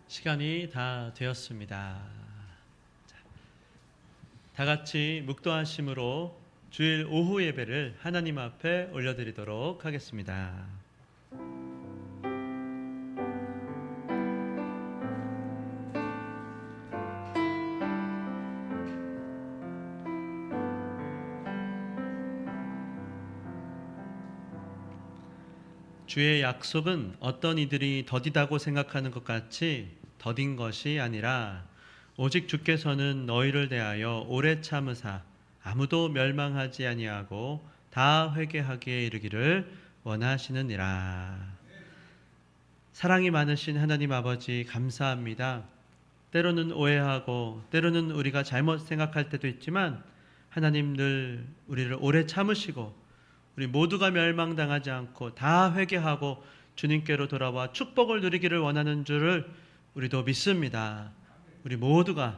시간이 다 되었습니다. 다 같이 묵도하심으로 주일 오후 예배를 하나님 앞에 올려드리도록 하겠습니다. 주의 약속은 어떤 이들이 더디다고 생각하는 것 같이 더딘 것이 아니라 오직 주께서는 너희를 대하여 오래 참으사 아무도 멸망하지 아니하고 다 회개하기에 이르기를 원하시느니라. 사랑이 많으신 하나님 아버지 감사합니다. 때로는 오해하고 때로는 우리가 잘못 생각할 때도 있지만 하나님 늘 우리를 오래 참으시고 우리 모두가 멸망당하지 않고 다 회개하고 주님께로 돌아와 축복을 누리기를 원하는 줄을 우리도 믿습니다. 우리 모두가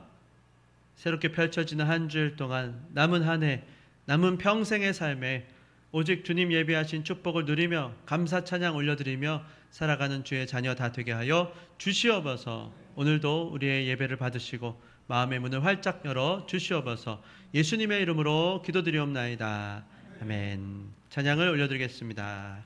새롭게 펼쳐지는 한 주일 동안 남은 한 해, 남은 평생의 삶에 오직 주님 예비하신 축복을 누리며 감사 찬양 올려드리며 살아가는 주의 자녀 다 되게 하여 주시옵소서. 오늘도 우리의 예배를 받으시고 마음의 문을 활짝 열어 주시옵소서. 예수님의 이름으로 기도드리옵나이다. 아멘. 찬양을 올려드리겠습니다.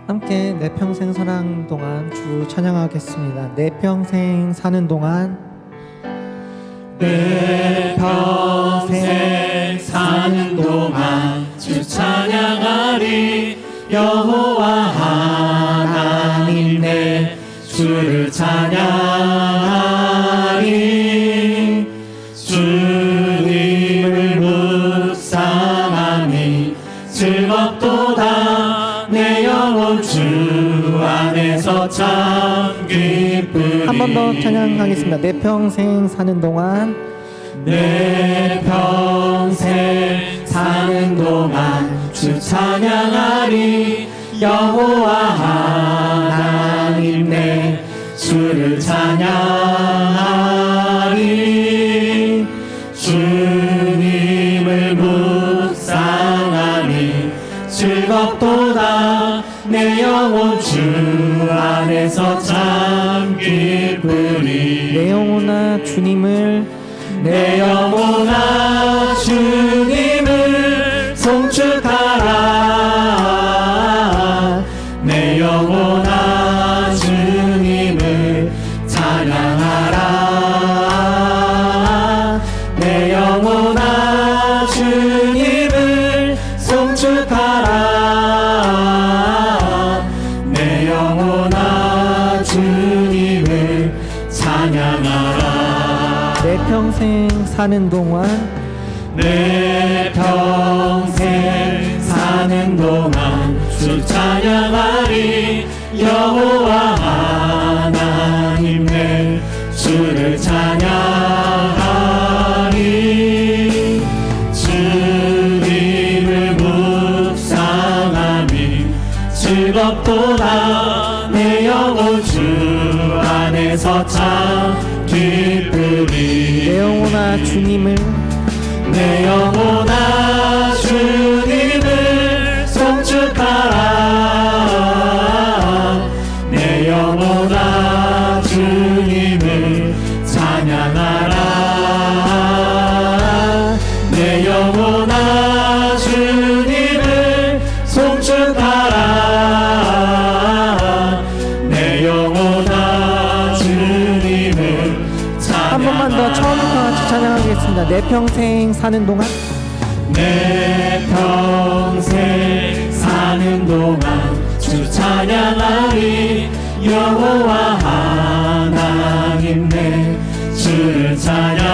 함께 내 평생 사는 동안 주 찬양하겠습니다. 내 평생 사는 동안 내 평생 사는 동안 주 찬양하리. 여호와 하나님 내 주를 찬양하리. 주님을 묵상하니 즐겁도다. 내 영혼 주 안에서 참 기쁘리. 한 번 더 찬양하겠습니다. 내 평생 사는 동안 내 평생 사는 동안 주 찬양하리. 여호와 하나님 내 주를 찬양하리. 주님을 묵상하니 즐겁도다. 내 영혼 주 안에서 참 기쁘리. 내 영혼아 주님을 내 영혼아 주님을 송축하라. 내 영혼아 주님을 찬양하라. 내 영혼아 주님을 송축하라. 내 영혼아 주님을 찬양하라. 내 평생 사는 동안 내 평생 사는 동안 주 찬양하리. 여호와 하나님 내 주를 찬양하리. 주님을 묵상하니 즐겁도다. 내 영혼 주 안에서 참 기쁘리. 내 영혼아 주님을 내 영혼아 주님을 송축하라. 내 영혼아 주님을 찬양하라. 내 영혼아 주님을 송축하라. 내 영혼아 주님을 한 번만 더 처음부터 같이 찬양하겠습니다. 내 평생 사는 동안 내 평생 사는 동안 주 찬양하리. 여호와 하나님 내 주를 찬양하리.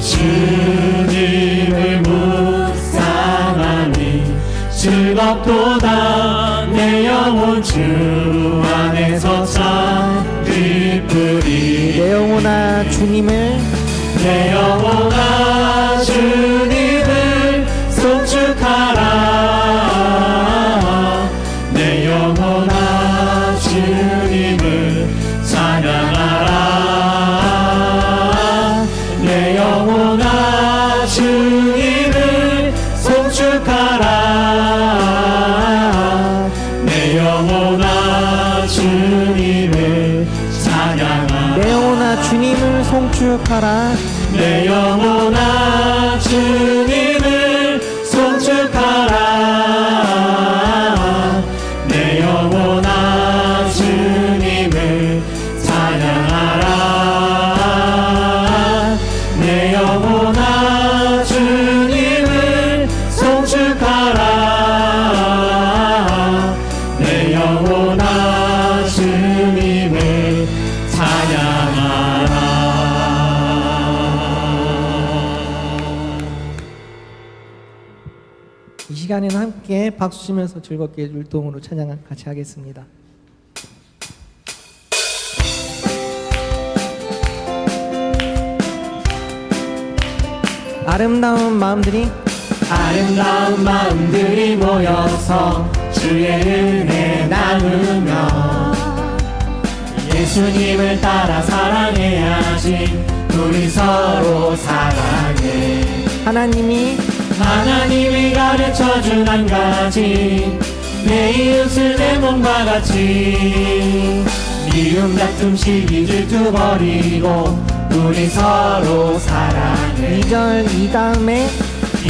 주님을 묵상하니 즐겁도다. 내 영혼 주 안에서 참 기쁘리. 내 영혼아 주님을 내 영혼아 주님을 송축하라. 내 영혼아 주님을 찬양하라. 내 송축하라 내 영혼아 주님을 찬양하라 내 영혼아 주님을 송축하라 내 영혼아 주님을 송축하라 내 영혼아 주님을 찬양하라 내 영혼아 주님을 송축하라 내 영혼아 주님을 찬양하라 이 시간에는 함께 박수 치면서 즐겁게 율동으로 찬양 같이 하겠습니다. 아름다운 마음들이 모여서 주의 은혜 나누며 예수님을 따라 사랑해야지 우리 서로 사랑해 하나님이 가르쳐준 한 가지 내 이웃을 내 몸과 같이 미움 다툼 시기 질투 버리고 우리 서로 사랑해 2절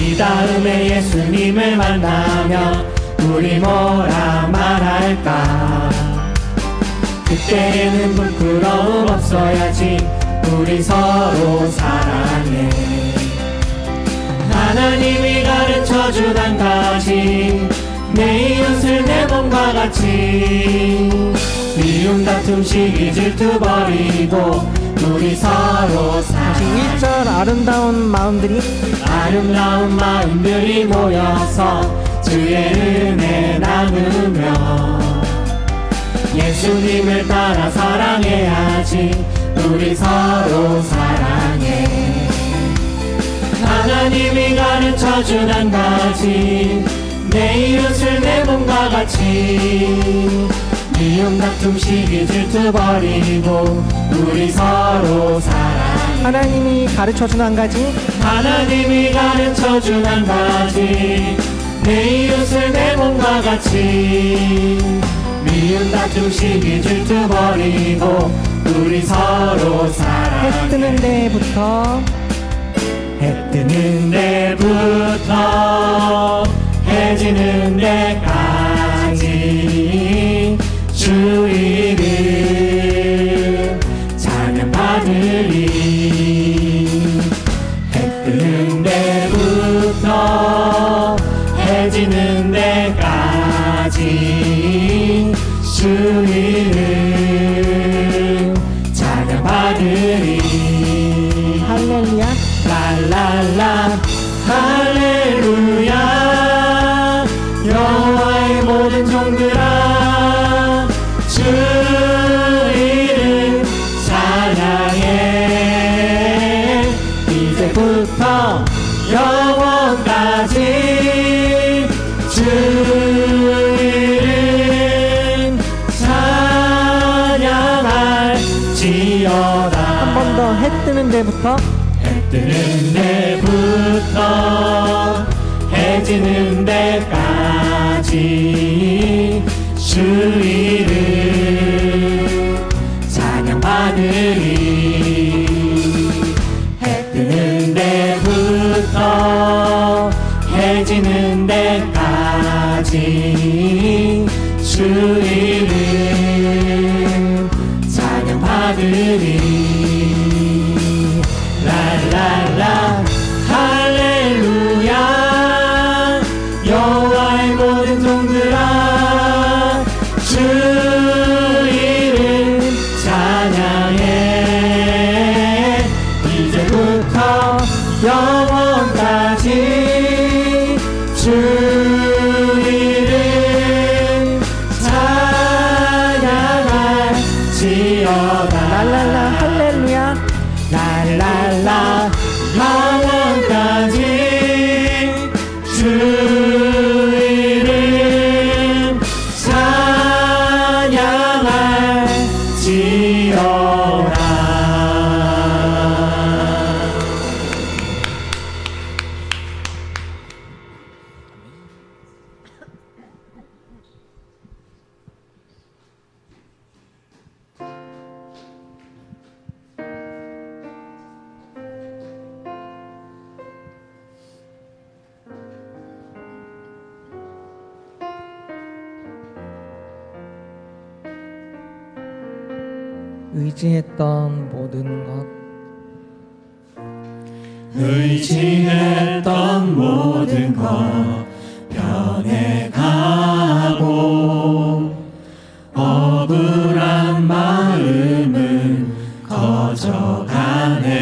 이 다음에 예수님을 만나면 우리 뭐라 말할까 그때는 부끄러움 없어야지 우리 서로 사랑해 하나님이 가르쳐준 한 가지 내 이웃을 내 몸과 같이 미움 다툼 시기 질투 버리고 우리 서로 사랑해 1절 아름다운 마음들이 모여서 주의 은혜 나누며 예수님을 따라 사랑해야지 우리 서로 사랑해 하나님이 가르쳐준 한 가지 내 이웃을 내 몸과 같이 미움 다툼 시기 질투 버리고 우리 서로 사랑해 하나님이 가르쳐준 한 가지 내 이웃을 내 몸과 같이 미움 다툼 시기 질투 버리고 우리 서로 사랑해 해 뜨는 데부터 해 지는 데까지 주 이름 찬양받으리 해 뜨는 데부터 해 지는 데까지 주 이름 찬양받으리 할렐루야 랄랄라 할렐루야 여호와의 모든 종들아 주 이름 찬양해 이제부터 영원까지 주 이름 찬양할지어다 한 번 더 해 뜨는 데부터 뜨는 데부터 해 지는 데까지 주 이름 찬양받으리 해 뜨는 데부터 해 지는 데까지 주 이름 찬양받으리 랄랄라 할렐루야 여호와의 모든 종들아 주 이름 찬양해 이제부터 영원까지 주 이름 찬양할지어다 랄랄라 할렐루야 랄랄라 영원까지 주 이름 찬양할지어다 의지했던 모든 것 의지했던 모든 것 변해가고 억울한 마음은 커져가네.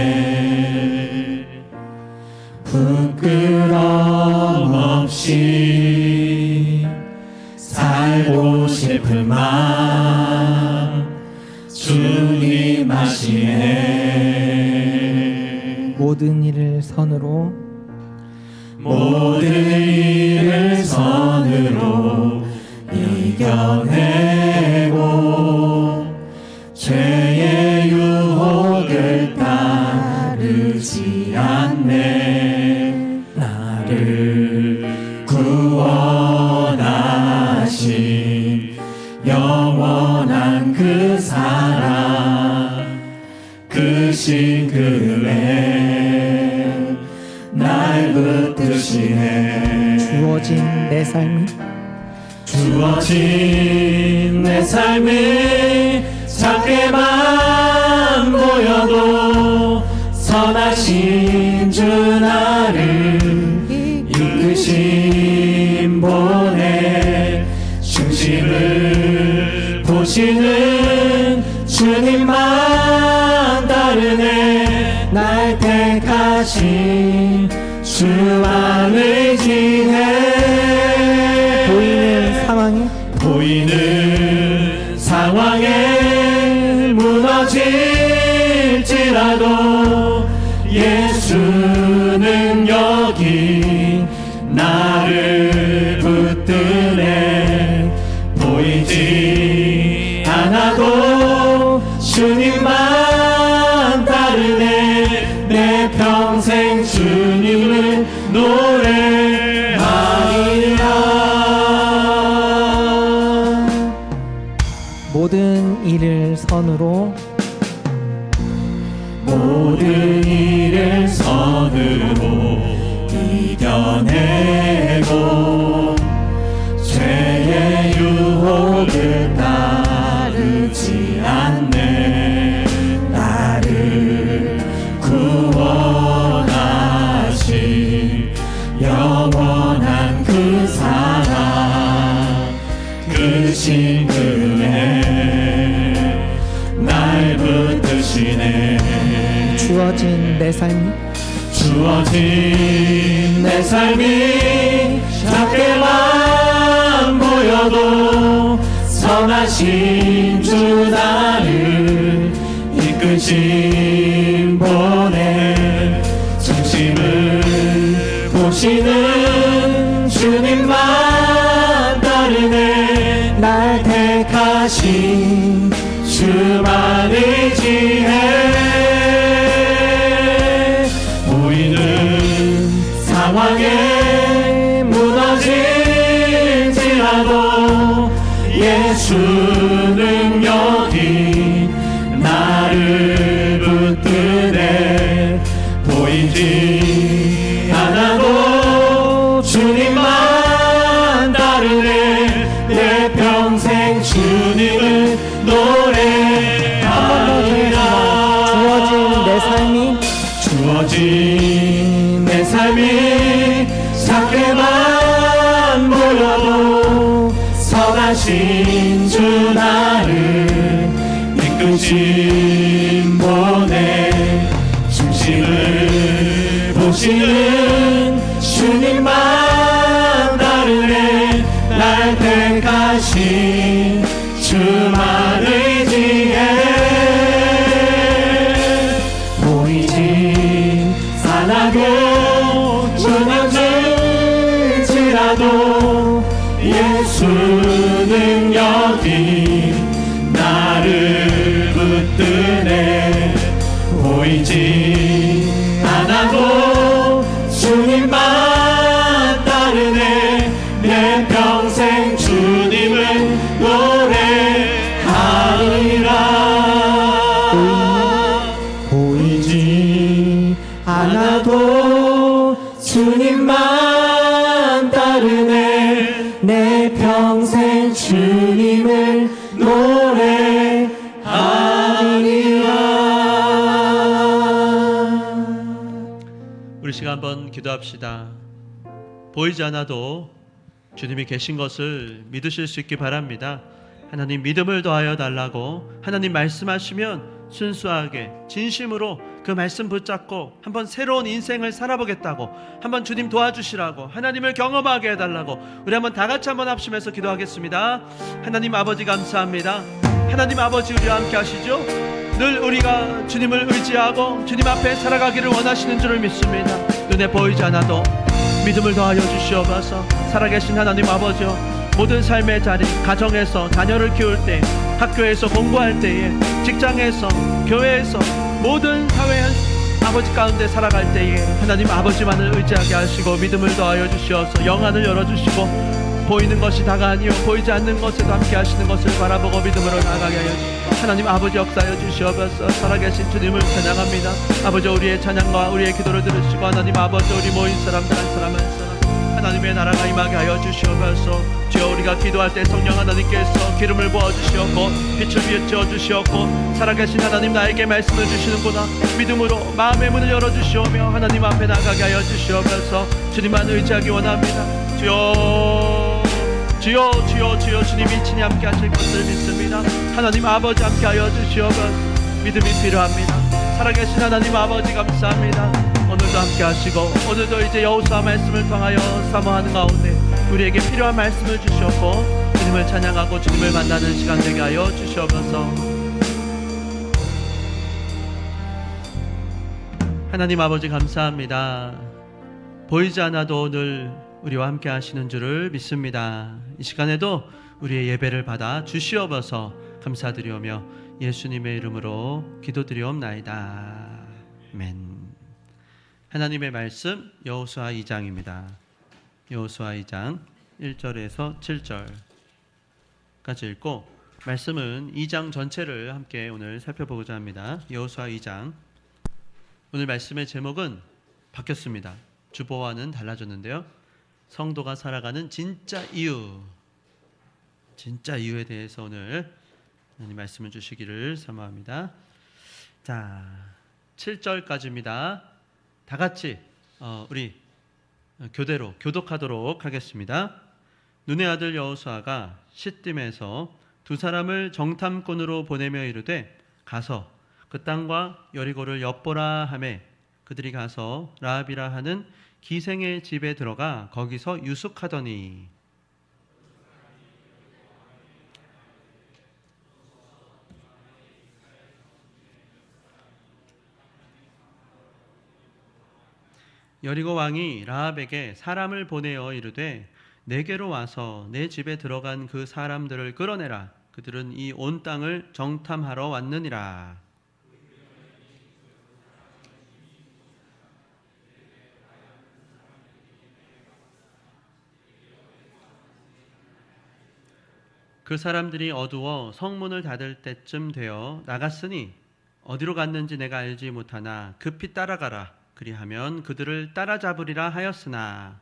부끄럼 없이 살고 싶은 마음 주님 아시네. 모든 일을 선으로 모든 일을 선으로 이겨내고 죄의 유혹을 따르지 않네. 나를 구원하신 영원한 그 사랑 그 싱글에 날 붙드시네. 주어진 내 삶이 작게만 보여도 선하신 주 나를 이끄신 보내. 중심을 보시는 주님만 따르네. 날 택하신 주만 의지해. 보이는 상황에 무너질지라도 예수는 여기 나를 붙드네. 보이지 않아도 주님만 따르네. 내 평생 주님을 노래하리라. 모든 일을 선으로 모든 일을 선으로 이겨내고 죄의 유혹을 따르지 않네. 나를 구원하신 영원한 그 사랑 그 싱글에 날 붙드시네. 주어진 내 삶이 작게만 보여도 선하신 주 나를 이끄신 보내. 중심을 보시는 주님만 따르네. 날 택하신 주만 의지해. 보이는 상황에 무너질지라도 예수는 여기 나를 붙드네. 보이지 않아도 주님만 따르네. 내 평생 주님을 노래하리라. 주어진 내 삶이 작게만 보여도 선하신 주 나를 이끄신 보내. 중심을 보시는 주님만 따르네. 날 택하신 주만 의지해. 보이지 않아도 무너질지라도 예수는 여기 나를 붙드네. 보이지 않아도 주님만 따르네. 내 평생 주님을 노래하리라. 보이지 않아도 주님만 따르네. 내 평생 주님을 노래하리라. 기도합시다. 보이지 않아도 주님이 계신 것을 믿으실 수 있기 바랍니다. 하나님 믿음을 더하여 달라고 하나님 말씀하시면 순수하게 진심으로 그 말씀 붙잡고 한번 새로운 인생을 살아보겠다고, 한번 주님 도와주시라고, 하나님을 경험하게 해달라고 우리 한번 다 같이 한번 합심해서 기도하겠습니다. 하나님 아버지 감사합니다. 하나님 아버지 우리와 함께 하시죠. 늘 우리가 주님을 의지하고 주님 앞에 살아가기를 원하시는 줄을 믿습니다. 눈에 보이지 않아도 믿음을 더하여 주시옵소서. 살아계신 하나님 아버지여, 모든 삶의 자리, 가정에서 자녀를 키울 때, 학교에서 공부할 때에, 직장에서, 교회에서, 모든 사회 아버지 가운데 살아갈 때에 하나님 아버지만을 의지하게 하시고 믿음을 더하여 주시어서 영안을 열어주시고 보이는 것이 다가 아니요 보이지 않는 것에도 함께 하시는 것을 바라보고 믿음으로 나아가게 하여 주시옵소서. 하나님 아버지 역사하여 주시옵소서. 살아계신 주님을 찬양합니다. 아버지 우리의 찬양과 우리의 기도를 들으시고 하나님 아버지 우리 모인 사람들 한 사람 한 사람 하나님의 나라가 임하게 하여 주시옵소서. 주여 우리가 기도할 때 성령 하나님께서 기름을 부어주시었고 빛을 비추어 주시었고 살아계신 하나님 나에게 말씀을 주시는구나 믿음으로 마음의 문을 열어주시오며 하나님 앞에 나가게 하여 주시옵소서. 주님만 의지하기 원합니다. 주여 주님이 친히 함께 하실 것을 믿습니다. 하나님 아버지 함께 하여 주시옵소서. 믿음이 필요합니다. 살아계신 하나님 아버지 감사합니다. 오늘도 함께 하시고 오늘도 이제 여호수아 말씀을 통하여 사모하는 가운데 우리에게 필요한 말씀을 주시옵고 주님을 찬양하고 주님을 만나는 시간 되게 하여 주시옵소서. 하나님 아버지 감사합니다. 보이지 않아도 오늘 우리와 함께 하시는 줄을 믿습니다. 이 시간에도 우리의 예배를 받아 주시옵소서. 감사드리오며 예수님의 이름으로 기도드리옵나이다. 아멘. 하나님의 말씀 여호수아 2장입니다. 여호수아 2장 1절에서 7절까지 읽고 말씀은 2장 전체를 함께 오늘 살펴보고자 합니다. 여호수아 2장 오늘 말씀의 제목은 바뀌었습니다. 주보와는 달라졌는데요. 성도가 살아가는 진짜 이유에 대해서 오늘 하나님 말씀을 주시기를 사모합니다. 자, 7절까지입니다. 다 같이 우리 교독하도록 하겠습니다. 눈의 아들 여호수아가 시딤에서 두 사람을 정탐꾼으로 보내며 이르되 가서 그 땅과 여리고를 엿보라 하매 그들이 가서 라합이라 하는 기생의 집에 들어가 거기서 유숙하더니 여리고 왕이 라합에게 사람을 보내어 이르되 내게로 와서 내 집에 들어간 그 사람들을 끌어내라. 그들은 이 온 땅을 정탐하러 왔느니라. 그 사람들이 어두워 성문을 닫을 때쯤 되어 나갔으니 어디로 갔는지 내가 알지 못하나 급히 따라가라. 그리하면 그들을 따라잡으리라 하였으나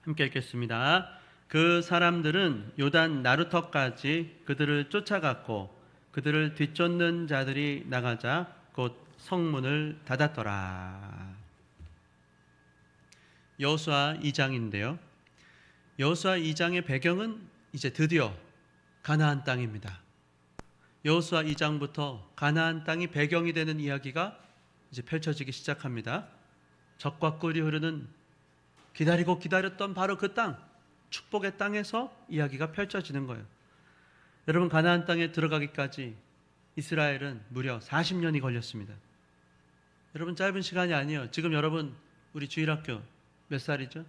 함께 읽겠습니다. 그 사람들은 요단 나루터까지 그들을 쫓아갔고 그들을 뒤쫓는 자들이 나가자 곧 성문을 닫았더라. 여호수아 2장인데요. 여호수아 2장의 배경은 이제 드디어 가나안 땅입니다. 여호수아 2장부터 가나안 땅이 배경이 되는 이야기가 이제 펼쳐지기 시작합니다. 젖과 꿀이 흐르는 기다리고 기다렸던 바로 그 땅, 축복의 땅에서 이야기가 펼쳐지는 거예요. 여러분 가나안 땅에 들어가기까지 이스라엘은 무려 40년이 걸렸습니다. 여러분 짧은 시간이 아니에요. 지금 여러분 우리 주일학교 몇 살이죠?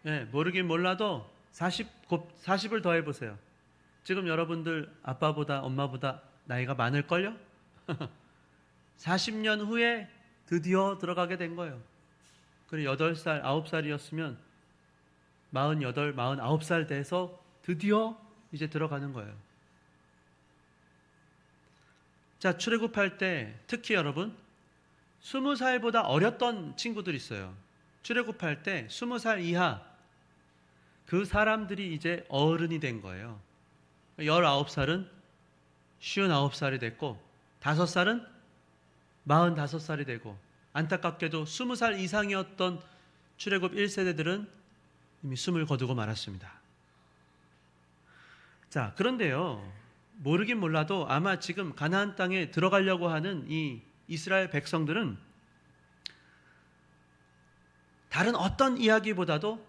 네, 모르긴 몰라도 40을 더해보세요. 지금 여러분들 아빠보다 엄마보다 나이가 많을걸요? 40년 후에 드디어 들어가게 된 거예요. 그리고 8살, 9살이었으면 48, 49살 돼서 드디어 이제 들어가는 거예요. 자, 출애굽할 때 특히 여러분 20살보다 어렸던 친구들 있어요. 출애굽할 때 20살 이하 그 사람들이 이제 어른이 된 거예요. 19살은 59살이 됐고 5살은 45살이 되고 안타깝게도 20살 이상이었던 출애굽 1세대들은 이미 숨을 거두고 말았습니다. 자, 그런데요, 모르긴 몰라도 아마 지금 가나안 땅에 들어가려고 하는 이 이스라엘 백성들은 다른 어떤 이야기보다도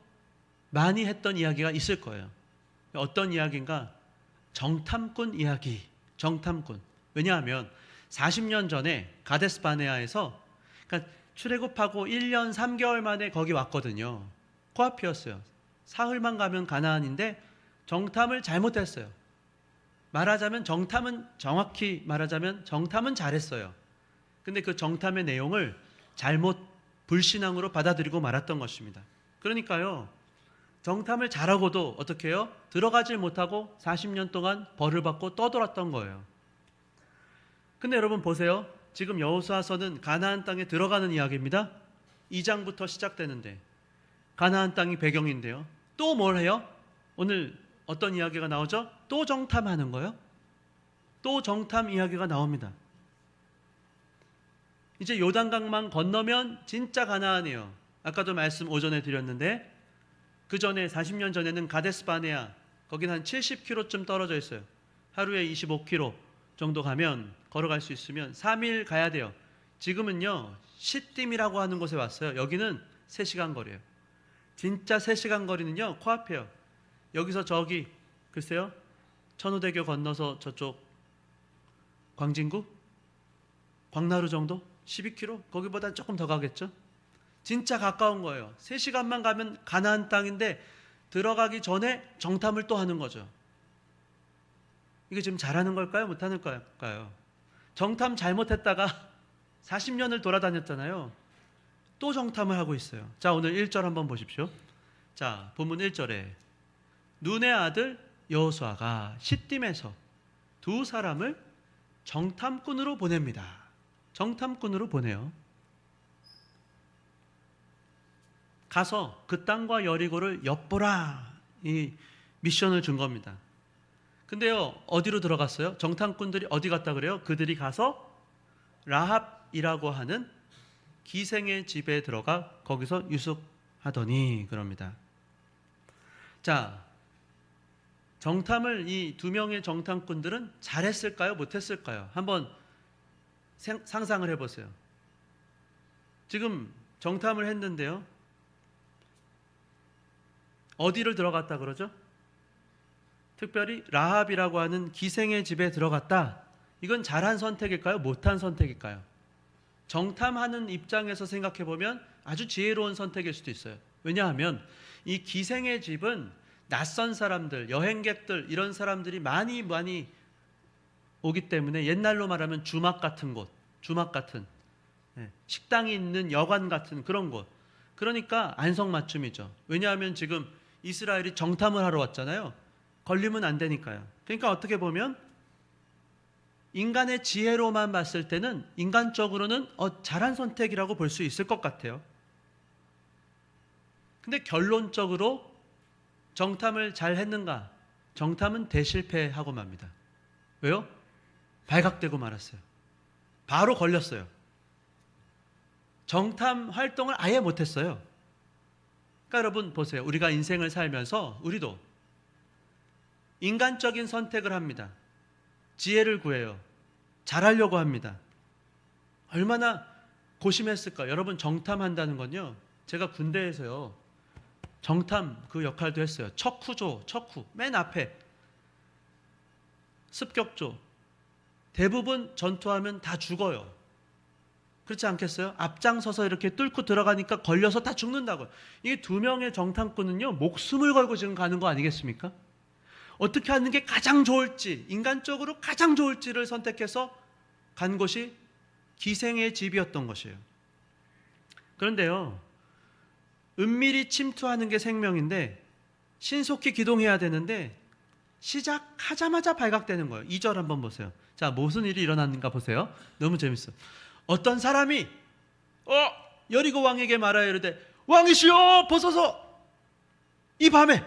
많이 했던 이야기가 있을 거예요. 어떤 이야기인가? 정탐꾼 이야기. 정탐꾼. 왜냐하면 40년 전에 가데스 바네아에서, 그러니까 출애굽하고 1년 3개월 만에 거기 왔거든요. 코앞이었어요. 사흘만 가면 가나안인데 정탐을 잘못했어요. 말하자면 정확히 말하자면 정탐은 잘했어요. 근데 그 정탐의 내용을 잘못 불신앙으로 받아들이고 말았던 것입니다. 그러니까요, 정탐을 잘하고도 어떻게 해요? 들어가질 못하고 40년 동안 벌을 받고 떠돌았던 거예요. 근데 여러분 보세요. 지금 여호수아서는 가나안 땅에 들어가는 이야기입니다. 2장부터 시작되는데 가나안 땅이 배경인데요. 또 뭘 해요? 오늘 어떤 이야기가 나오죠? 또 정탐하는 거예요. 또 정탐 이야기가 나옵니다. 이제 요단강만 건너면 진짜 가나안이에요. 아까도 말씀 오전에 드렸는데 그 전에 40년 전에는 가데스 바네아, 거긴 한 70km쯤 떨어져 있어요. 하루에 25km 정도 가면, 걸어갈 수 있으면 3일 가야 돼요. 지금은요 시딤이라고 하는 곳에 왔어요. 여기는 3시간 거리예요. 진짜 3시간 거리는요 코앞이에요. 여기서 저기 글쎄요, 천호대교 건너서 저쪽 광진구? 광나루 정도? 12km? 거기보다 조금 더 가겠죠? 진짜 가까운 거예요. 3시간만 가면 가나안 땅인데 들어가기 전에 정탐을 또 하는 거죠. 이게 지금 잘하는 걸까요? 못하는 걸까요? 정탐 잘못했다가 40년을 돌아다녔잖아요. 또 정탐을 하고 있어요. 자, 오늘 1절 한번 보십시오. 자, 본문 1절에 눈의 아들 여호수아가 시딤에서 2사람을 정탐꾼으로 보냅니다. 정탐꾼으로 보내요. 가서 그 땅과 여리고를 엿보라, 이 미션을 준 겁니다. 근데요, 어디로 들어갔어요? 정탐꾼들이 어디 갔다 그래요? 그들이 가서 라합이라고 하는 기생의 집에 들어가 거기서 유숙하더니 그럽니다. 자, 정탐을 이 2명의 정탐꾼들은 잘했을까요? 못했을까요? 한번 상상을 해보세요. 지금 정탐을 했는데요, 어디를 들어갔다 그러죠? 특별히 라합이라고 하는 기생의 집에 들어갔다. 이건 잘한 선택일까요? 못한 선택일까요? 정탐하는 입장에서 생각해 보면 아주 지혜로운 선택일 수도 있어요. 왜냐하면 이 기생의 집은 낯선 사람들, 여행객들, 이런 사람들이 많이 오기 때문에 옛날로 말하면 주막 같은 곳, 주막 같은, 식당이 있는 여관 같은 그런 곳. 그러니까 안성맞춤이죠. 왜냐하면 지금 이스라엘이 정탐을 하러 왔잖아요. 걸리면 안 되니까요. 그러니까 어떻게 보면 인간의 지혜로만 봤을 때는 인간적으로는 잘한 선택이라고 볼 수 있을 것 같아요. 근데 결론적으로 정탐을 잘 했는가? 정탐은 대실패하고 맙니다. 왜요? 발각되고 말았어요. 바로 걸렸어요. 정탐 활동을 아예 못했어요. 그러니까 여러분 보세요. 우리가 인생을 살면서 우리도 인간적인 선택을 합니다. 지혜를 구해요. 잘하려고 합니다. 얼마나 고심했을까? 여러분, 정탐한다는 건요, 제가 군대에서요 정탐 그 역할도 했어요. 척후조, 척후 맨 앞에 습격조, 대부분 전투하면 다 죽어요. 그렇지 않겠어요? 앞장서서 이렇게 뚫고 들어가니까 걸려서 다 죽는다고요. 이 2명의 정탐꾼은요 목숨을 걸고 지금 가는 거 아니겠습니까? 어떻게 하는 게 가장 좋을지, 인간적으로 가장 좋을지를 선택해서 간 곳이 기생의 집이었던 것이에요. 그런데요, 은밀히 침투하는 게 생명인데 신속히 기동해야 되는데 시작하자마자 발각되는 거예요. 2절 한번 보세요. 자, 무슨 일이 일어났는가 보세요. 너무 재밌어요. 어떤 사람이 여리고 왕에게 말하여 이르되, 왕이시여 보소서, 이 밤에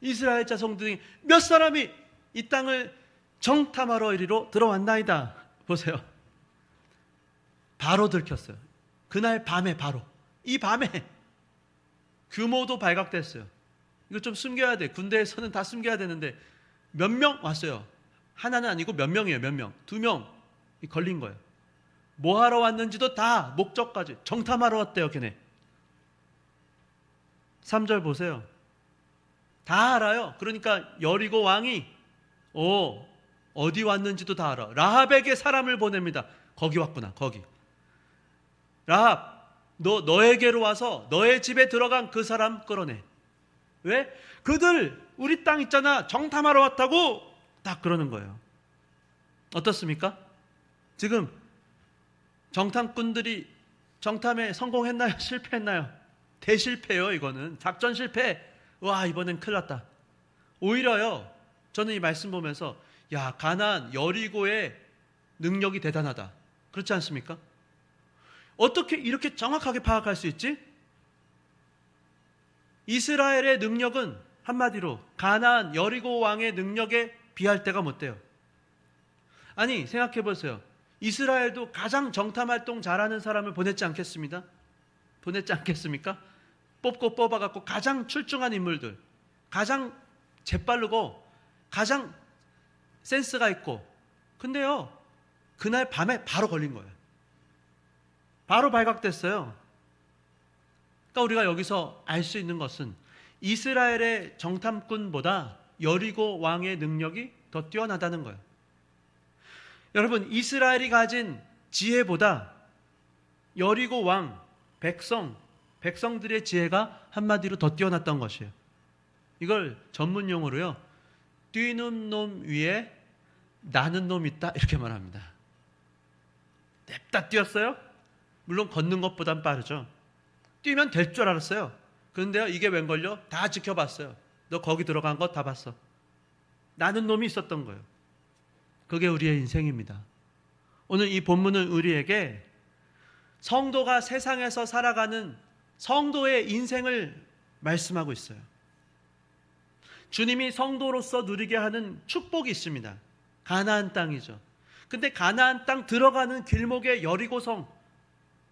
이스라엘 자손 중에 몇 사람이 이 땅을 정탐하러 이리로 들어왔나이다. 보세요. 바로 들켰어요. 그날 밤에 바로. 이 밤에 규모도 발각됐어요. 이거 좀 숨겨야 돼. 군대에서는 다 숨겨야 되는데 몇 명 왔어요. 하나는 아니고 몇 명이에요. 몇 명. 2명 걸린 거예요. 뭐 하러 왔는지도 다 목적까지 정탐하러 왔대요. 걔네. 3절 보세요. 다 알아요. 그러니까 여리고 왕이 어디 왔는지도 다 알아. 라합에게 사람을 보냅니다. 거기 왔구나. 거기. 라합, 너에게로 와서 너의 집에 들어간 그 사람 끌어내. 왜? 그들 우리 땅 있잖아. 정탐하러 왔다고 딱 그러는 거예요. 어떻습니까? 지금 정탐꾼들이 정탐에 성공했나요? 실패했나요? 대실패요. 이거는 작전 실패. 와, 이번엔 큰일 났다. 오히려요, 저는 이 말씀 보면서 야, 가나안 여리고의 능력이 대단하다. 그렇지 않습니까? 어떻게 이렇게 정확하게 파악할 수 있지? 이스라엘의 능력은 한마디로 가나안 여리고 왕의 능력에 비할 데가 못 돼요. 아니, 생각해 보세요. 이스라엘도 가장 정탐 활동 잘하는 사람을 보냈지 않겠습니다? 보냈지 않겠습니까? 뽑고 뽑아갖고 가장 출중한 인물들, 가장 재빠르고 가장 센스가 있고. 근데요, 그날 밤에 바로 걸린 거예요. 바로 발각됐어요. 그러니까 우리가 여기서 알 수 있는 것은 이스라엘의 정탐꾼보다 여리고 왕의 능력이 더 뛰어나다는 거예요. 여러분, 이스라엘이 가진 지혜보다 여리고 왕, 백성들의 지혜가 한마디로 더 뛰어났던 것이에요. 이걸 전문 용어로요, 뛰는 놈 위에 나는 놈 있다, 이렇게 말합니다. 냅다 뛰었어요? 물론 걷는 것보단 빠르죠. 뛰면 될 줄 알았어요. 그런데요, 이게 웬걸요? 다 지켜봤어요. 너 거기 들어간 거 다 봤어. 나는 놈이 있었던 거예요. 그게 우리의 인생입니다. 오늘 이 본문은 우리에게 성도가 세상에서 살아가는 성도의 인생을 말씀하고 있어요. 주님이 성도로서 누리게 하는 축복이 있습니다. 가나안 땅이죠. 근데 가나안 땅 들어가는 길목에 여리고성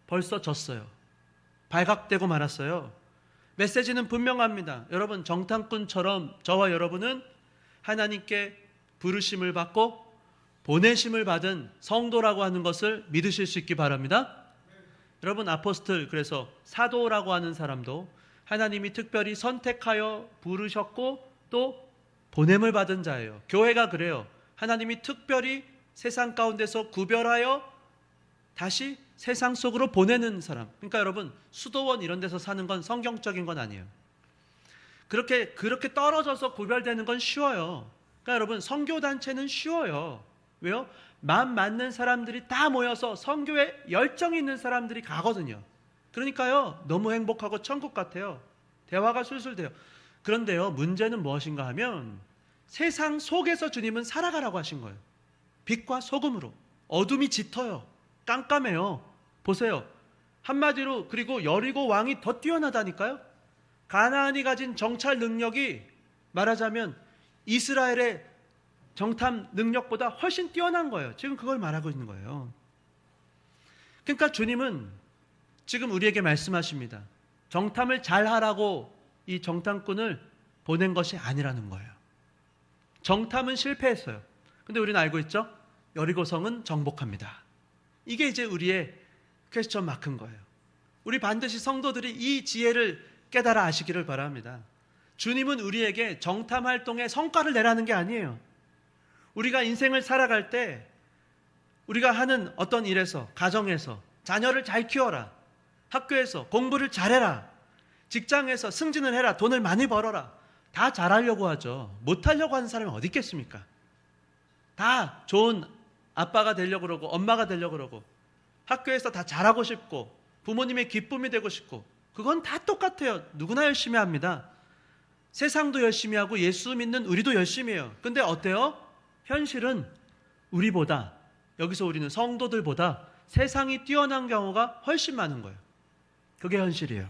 벌써 졌어요. 발각되고 말았어요. 메시지는 분명합니다. 여러분, 정탐꾼처럼 저와 여러분은 하나님께 부르심을 받고 보내심을 받은 성도라고 하는 것을 믿으실 수 있기 바랍니다. 여러분, 아포스톨, 그래서 사도라고 하는 사람도 하나님이 특별히 선택하여 부르셨고 또 보냄을 받은 자예요. 교회가 그래요. 하나님이 특별히 세상 가운데서 구별하여 다시 세상 속으로 보내는 사람. 그러니까 여러분, 수도원 이런 데서 사는 건 성경적인 건 아니에요. 그렇게 떨어져서 구별되는 건 쉬워요. 그러니까 여러분, 선교단체는 쉬워요. 왜요? 마음 맞는 사람들이 다 모여서 선교에 열정이 있는 사람들이 가거든요. 그러니까요, 너무 행복하고 천국 같아요. 대화가 술술 돼요. 그런데요, 문제는 무엇인가 하면 세상 속에서 주님은 살아가라고 하신 거예요. 빛과 소금으로. 어둠이 짙어요. 깜깜해요. 보세요. 한마디로, 그리고 여리고 왕이 더 뛰어나다니까요. 가나안이 가진 정찰 능력이 말하자면 이스라엘의 정탐 능력보다 훨씬 뛰어난 거예요. 지금 그걸 말하고 있는 거예요. 그러니까 주님은 지금 우리에게 말씀하십니다. 정탐을 잘 하라고 이 정탐꾼을 보낸 것이 아니라는 거예요. 정탐은 실패했어요. 근데 우리는 알고 있죠? 여리고성은 정복합니다. 이게 이제 우리의 퀘스천 마크인 거예요. 우리 반드시 성도들이 이 지혜를 깨달아 아시기를 바랍니다. 주님은 우리에게 정탐 활동에 성과를 내라는 게 아니에요. 우리가 인생을 살아갈 때 우리가 하는 어떤 일에서, 가정에서 자녀를 잘 키워라, 학교에서 공부를 잘해라, 직장에서 승진을 해라, 돈을 많이 벌어라, 다 잘하려고 하죠. 못하려고 하는 사람이 어디 있겠습니까? 다 좋은 아빠가 되려고 그러고 엄마가 되려고 그러고 학교에서 다 잘하고 싶고 부모님의 기쁨이 되고 싶고, 그건 다 똑같아요. 누구나 열심히 합니다. 세상도 열심히 하고 예수 믿는 우리도 열심히 해요. 근데 어때요? 현실은 우리보다, 여기서 우리는 성도들보다 세상이 뛰어난 경우가 훨씬 많은 거예요. 그게 현실이에요.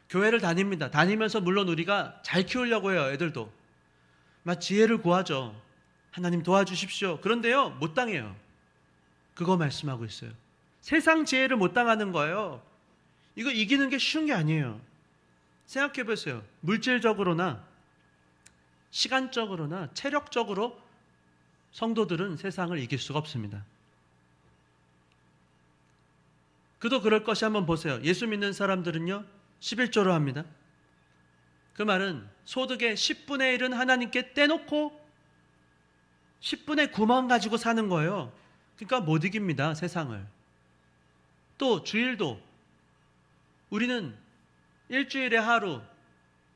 교회를 다닙니다. 다니면서 물론 우리가 잘 키우려고 해요. 애들도 막 지혜를 구하죠. 하나님 도와주십시오. 그런데요, 못 당해요. 그거 말씀하고 있어요. 세상 지혜를 못 당하는 거예요. 이거 이기는 게 쉬운 게 아니에요. 생각해 보세요. 물질적으로나 시간적으로나 체력적으로 성도들은 세상을 이길 수가 없습니다. 그도 그럴 것이 한번 보세요. 예수 믿는 사람들은요 11조로 합니다. 그 말은 소득의 10분의 1은 하나님께 떼놓고 10분의 9만 가지고 사는 거예요. 그러니까 못 이깁니다, 세상을. 또 주일도 우리는 일주일에 하루,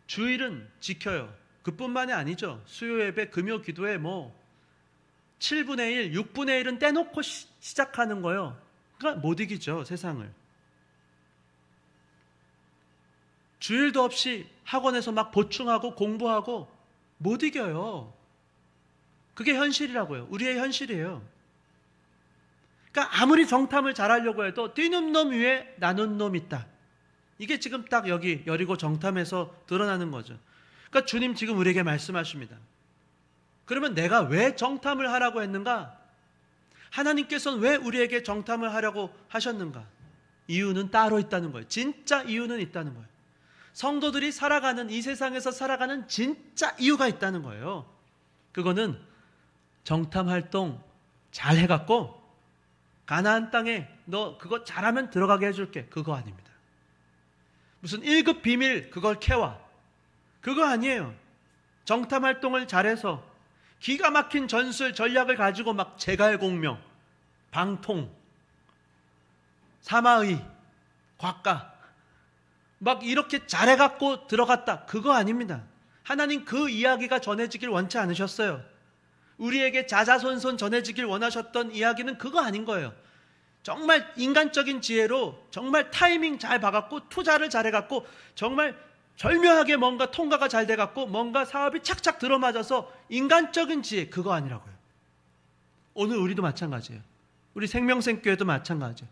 주일은 지켜요. 그뿐만이 아니죠. 수요 예배, 금요 기도에 7분의 1, 6분의 1은 떼놓고 시작하는 거예요. 그러니까 못 이기죠, 세상을. 주일도 없이 학원에서 막 보충하고 공부하고 못 이겨요. 그게 현실이라고요. 우리의 현실이에요. 그러니까 아무리 정탐을 잘하려고 해도 뛰는 놈 위에 나눈 놈 있다. 이게 지금 딱 여기 여리고 정탐에서 드러나는 거죠. 그러니까 주님 지금 우리에게 말씀하십니다. 그러면 내가 왜 정탐을 하라고 했는가? 하나님께서는 왜 우리에게 정탐을 하려고 하셨는가? 이유는 따로 있다는 거예요. 진짜 이유는 있다는 거예요. 성도들이 살아가는 이 세상에서 살아가는 진짜 이유가 있다는 거예요. 그거는 정탐 활동 잘 해갖고 가나안 땅에 너 그거 잘하면 들어가게 해줄게. 그거 아닙니다. 무슨 1급 비밀 그걸 캐와. 그거 아니에요. 정탐 활동을 잘해서 기가 막힌 전술 전략을 가지고 막 제갈공명, 방통, 사마의, 곽가 막 이렇게 잘해갖고 들어갔다. 그거 아닙니다. 하나님 그 이야기가 전해지길 원치 않으셨어요. 우리에게 자자손손 전해지길 원하셨던 이야기는 그거 아닌 거예요. 정말 인간적인 지혜로 정말 타이밍 잘 봐갖고 투자를 잘해갖고 정말 절묘하게 뭔가 통과가 잘 돼갖고 뭔가 사업이 착착 들어맞아서 인간적인 지혜, 그거 아니라고요. 오늘 우리도 마찬가지예요. 우리 생명생교회도 마찬가지예요.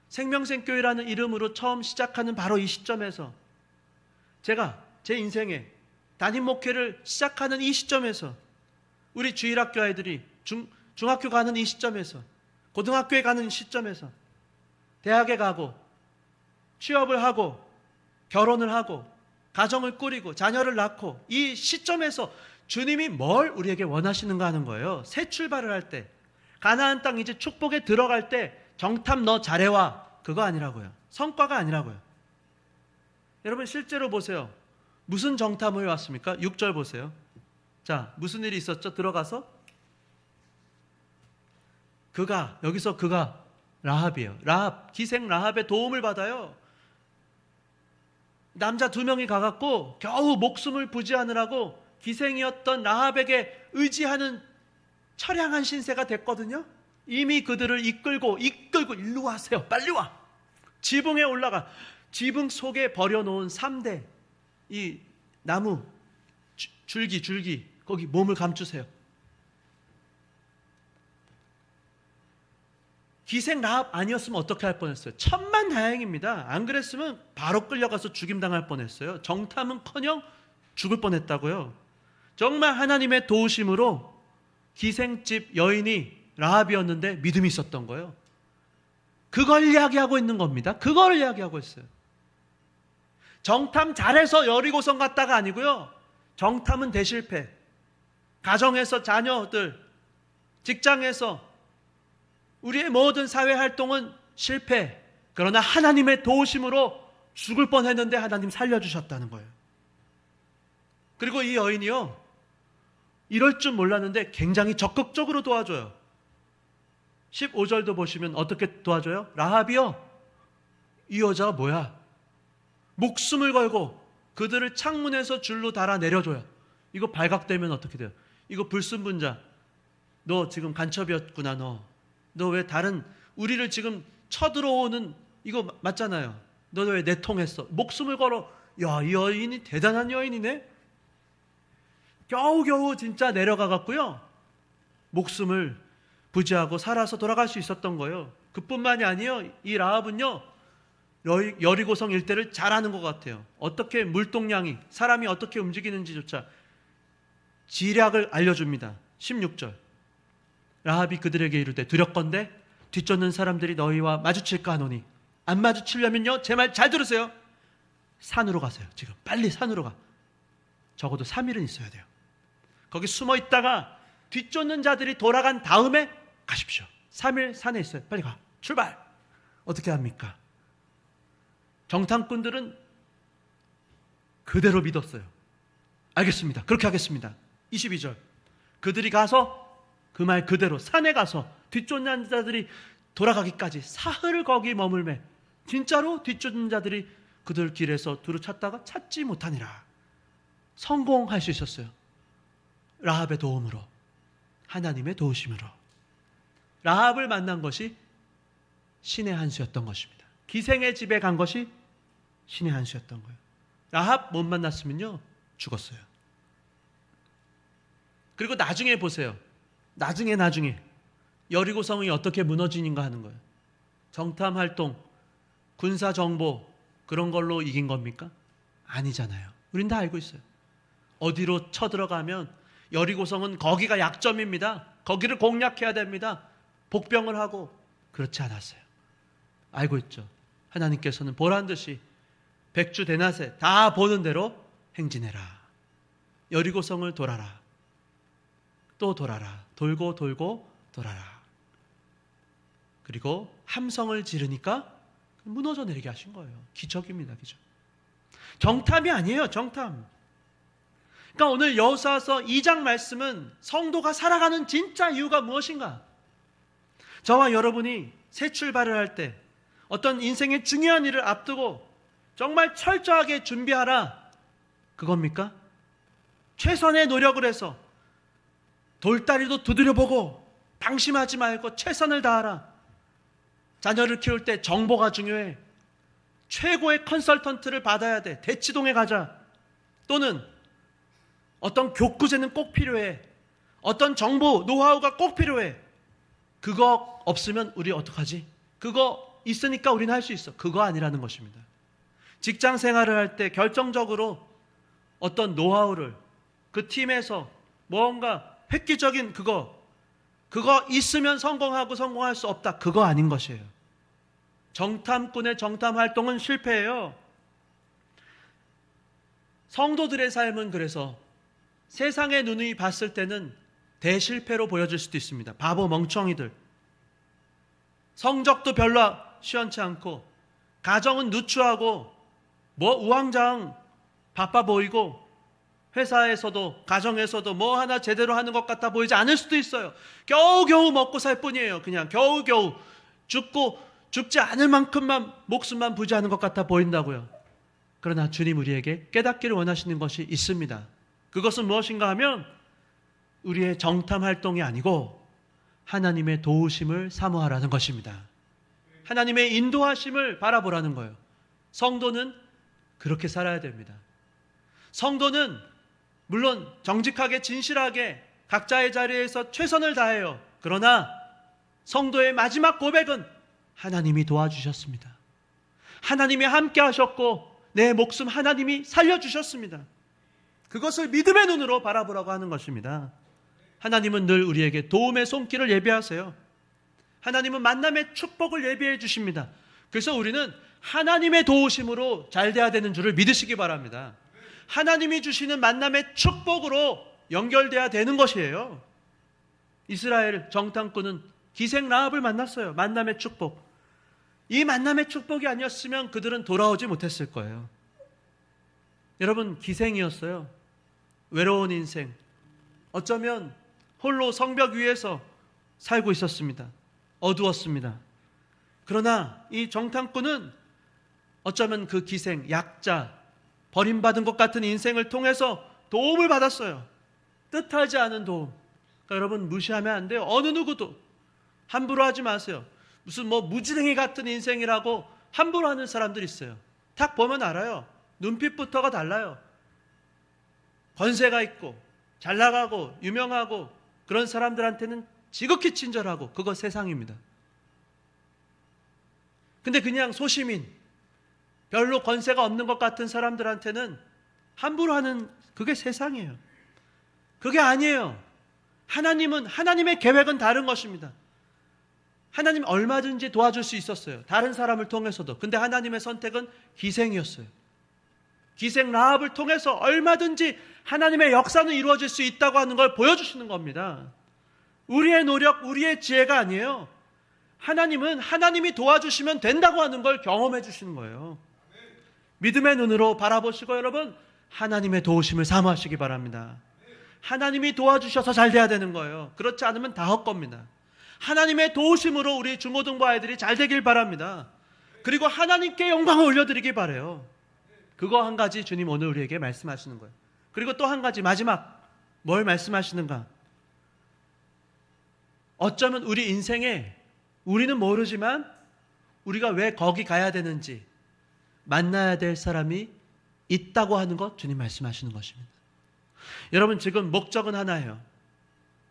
생명생교회라는 이름으로 처음 시작하는 바로 이 시점에서 제가 제 인생에 담임 목회를 시작하는 이 시점에서 우리 주일학교 아이들이 중학교 가는 이 시점에서 고등학교에 가는 시점에서 대학에 가고 취업을 하고 결혼을 하고 가정을 꾸리고 자녀를 낳고 이 시점에서 주님이 뭘 우리에게 원하시는가 하는 거예요. 새 출발을 할 때 가나안 땅 이제 축복에 들어갈 때 정탐 너 잘해와. 그거 아니라고요. 성과가 아니라고요. 여러분 실제로 보세요. 무슨 정탐을 왔습니까? 6절 보세요. 자, 무슨 일이 있었죠? 들어가서 여기서 그가 라합이에요. 라합, 기생 라합의 도움을 받아요. 남자 2명이 가갖고 겨우 목숨을 부지하느라고 기생이었던 라합에게 의지하는 처량한 신세가 됐거든요. 이미 그들을 이끌고 일로 와세요. 빨리 와. 지붕에 올라가. 지붕 속에 버려놓은 3대 이 나무 줄기 거기 몸을 감추세요. 기생 라합 아니었으면 어떻게 할 뻔했어요? 천만다행입니다. 안 그랬으면 바로 끌려가서 죽임당할 뻔했어요. 정탐은커녕 죽을 뻔했다고요. 정말 하나님의 도우심으로 기생집 여인이 라합이었는데 믿음이 있었던 거예요. 그걸 이야기하고 있는 겁니다. 그걸 이야기하고 있어요. 정탐 잘해서 여리고성 갔다가 아니고요. 정탐은 대실패. 가정에서 자녀들, 직장에서 우리의 모든 사회활동은 실패. 그러나 하나님의 도우심으로 죽을 뻔했는데 하나님 살려주셨다는 거예요. 그리고 이 여인이요, 이럴 줄 몰랐는데 굉장히 적극적으로 도와줘요. 15절도 보시면 어떻게 도와줘요? 라합이요, 이 여자가 뭐야? 목숨을 걸고 그들을 창문에서 줄로 달아 내려줘요. 이거 발각되면 어떻게 돼요? 이거 불순분자, 너 지금 간첩이었구나. 너 왜 다른 우리를 지금 쳐들어오는 이거 맞잖아요. 너 왜 내통했어? 목숨을 걸어. 야, 이 여인이 대단한 여인이네. 겨우겨우 진짜 내려가 갖고요, 목숨을 부지하고 살아서 돌아갈 수 있었던 거예요. 그뿐만이 아니에요. 이 라합은요, 여리고성 일대를 잘 아는 것 같아요. 어떻게 물동량이, 사람이 어떻게 움직이는지조차 지략을 알려줍니다. 16절. 라합이 그들에게 이르되 두렵건대 뒤쫓는 사람들이 너희와 마주칠까 하노니 안 마주치려면요, 제 말 잘 들으세요. 산으로 가세요. 지금 빨리 산으로 가. 적어도 3일은 있어야 돼요. 거기 숨어 있다가 뒤쫓는 자들이 돌아간 다음에 가십시오. 3일 산에 있어요. 빨리 가. 출발. 어떻게 합니까? 정탐꾼들은 그대로 믿었어요. 알겠습니다. 그렇게 하겠습니다. 22절. 그들이 가서 그 말 그대로 산에 가서 뒤쫓는 자들이 돌아가기까지 사흘 거기 머물매 진짜로 뒤쫓는 자들이 그들 길에서 두루 찾다가 찾지 못하니라. 성공할 수 있었어요. 라합의 도움으로, 하나님의 도우심으로. 라합을 만난 것이 신의 한 수였던 것입니다. 기생의 집에 간 것이 신의 한 수였던 거예요. 라합 못 만났으면요, 죽었어요. 그리고 나중에 보세요. 나중에 여리고성이 어떻게 무너지는가 하는 거예요. 정탐 활동, 군사 정보 그런 걸로 이긴 겁니까? 아니잖아요. 우린 다 알고 있어요. 어디로 쳐들어가면 여리고성은 거기가 약점입니다. 거기를 공략해야 됩니다. 복병을 하고. 그렇지 않았어요. 알고 있죠. 하나님께서는 보란 듯이 백주 대낮에 다 보는 대로 행진해라. 여리고성을 돌아라. 또 돌아라. 돌고 돌아라. 그리고 함성을 지르니까 무너져 내리게 하신 거예요. 기적입니다. 기적. 정탐이 아니에요. 정탐. 그러니까 오늘 여호수아서 2장 말씀은 성도가 살아가는 진짜 이유가 무엇인가? 저와 여러분이 새 출발을 할 때 어떤 인생의 중요한 일을 앞두고 정말 철저하게 준비하라. 그겁니까? 최선의 노력을 해서 돌다리도 두드려보고 방심하지 말고 최선을 다하라. 자녀를 키울 때 정보가 중요해. 최고의 컨설턴트를 받아야 돼. 대치동에 가자. 또는 어떤 교구제는 꼭 필요해. 어떤 정보, 노하우가 꼭 필요해. 그거 없으면 우리 어떡하지? 그거 있으니까 우리는 할 수 있어. 그거 아니라는 것입니다. 직장 생활을 할 때 결정적으로 어떤 노하우를 그 팀에서 뭔가 획기적인 그거 있으면 성공할 수 없다. 그거 아닌 것이에요. 정탐꾼의 정탐 활동은 실패예요. 성도들의 삶은 그래서 세상의 눈이 봤을 때는 대실패로 보여질 수도 있습니다. 바보 멍청이들. 성적도 별로 시원치 않고 가정은 누추하고 우왕좌왕 바빠 보이고 회사에서도 가정에서도 뭐 하나 제대로 하는 것 같아 보이지 않을 수도 있어요. 겨우겨우 먹고 살 뿐이에요. 그냥 겨우겨우 죽지 않을 만큼만 목숨만 부지하는 것 같아 보인다고요. 그러나 주님 우리에게 깨닫기를 원하시는 것이 있습니다. 그것은 무엇인가 하면 우리의 정탐 활동이 아니고 하나님의 도우심을 사모하라는 것입니다. 하나님의 인도하심을 바라보라는 거예요. 성도는 그렇게 살아야 됩니다. 성도는 물론 정직하게 진실하게 각자의 자리에서 최선을 다해요. 그러나 성도의 마지막 고백은 하나님이 도와주셨습니다. 하나님이 함께 하셨고 내 목숨 하나님이 살려주셨습니다. 그것을 믿음의 눈으로 바라보라고 하는 것입니다. 하나님은 늘 우리에게 도움의 손길을 예비하세요. 하나님은 만남의 축복을 예비해 주십니다. 그래서 우리는 하나님의 도우심으로 잘 돼야 되는 줄을 믿으시기 바랍니다. 하나님이 주시는 만남의 축복으로 연결돼야 되는 것이에요. 이스라엘 정탐꾼은 기생 라합을 만났어요. 만남의 축복. 이 만남의 축복이 아니었으면 그들은 돌아오지 못했을 거예요. 여러분, 기생이었어요. 외로운 인생. 어쩌면 홀로 성벽 위에서 살고 있었습니다. 어두웠습니다. 그러나 이 정탐꾼은 어쩌면 그 기생, 약자, 버림받은 것 같은 인생을 통해서 도움을 받았어요. 뜻하지 않은 도움. 그러니까 여러분 무시하면 안 돼요. 어느 누구도 함부로 하지 마세요. 무슨 무지랭이 같은 인생이라고 함부로 하는 사람들이 있어요. 딱 보면 알아요. 눈빛부터가 달라요. 권세가 있고 잘 나가고 유명하고 그런 사람들한테는 지극히 친절하고 그거 세상입니다. 근데 그냥 소시민, 별로 권세가 없는 것 같은 사람들한테는 함부로 하는 그게 세상이에요. 그게 아니에요. 하나님은, 하나님의 계획은 다른 것입니다. 하나님 얼마든지 도와줄 수 있었어요. 다른 사람을 통해서도. 근데 하나님의 선택은 희생이었어요. 기생 라합을 통해서 얼마든지 하나님의 역사는 이루어질 수 있다고 하는 걸 보여주시는 겁니다. 우리의 노력, 우리의 지혜가 아니에요. 하나님은 하나님이 도와주시면 된다고 하는 걸 경험해 주시는 거예요. 믿음의 눈으로 바라보시고 여러분, 하나님의 도우심을 사모하시기 바랍니다. 하나님이 도와주셔서 잘 돼야 되는 거예요. 그렇지 않으면 다 헛겁니다. 하나님의 도우심으로 우리 중고등부 아이들이 잘 되길 바랍니다. 그리고 하나님께 영광을 올려드리기 바라요. 그거 한 가지 주님 오늘 우리에게 말씀하시는 거예요. 그리고 또 한 가지 마지막 뭘 말씀하시는가? 어쩌면 우리 인생에 우리는 모르지만 우리가 왜 거기 가야 되는지 만나야 될 사람이 있다고 하는 것 주님 말씀하시는 것입니다. 여러분 지금 목적은 하나예요.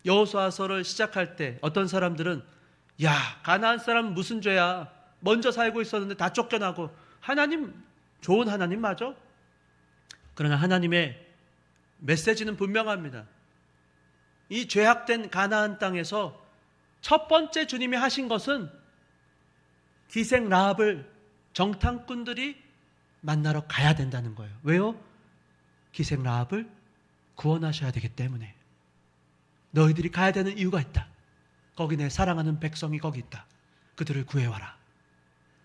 여호수아서를 시작할 때 어떤 사람들은 야 가나안 사람은 무슨 죄야, 먼저 살고 있었는데 다 쫓겨나고, 하나님 좋은 하나님 맞아? 그러나 하나님의 메시지는 분명합니다. 이 죄악된 가나안 땅에서 첫 번째 주님이 하신 것은 기생 라합을 정탐꾼들이 만나러 가야 된다는 거예요. 왜요? 기생 라합을 구원하셔야 되기 때문에. 너희들이 가야 되는 이유가 있다. 거기 내 사랑하는 백성이 거기 있다. 그들을 구해와라.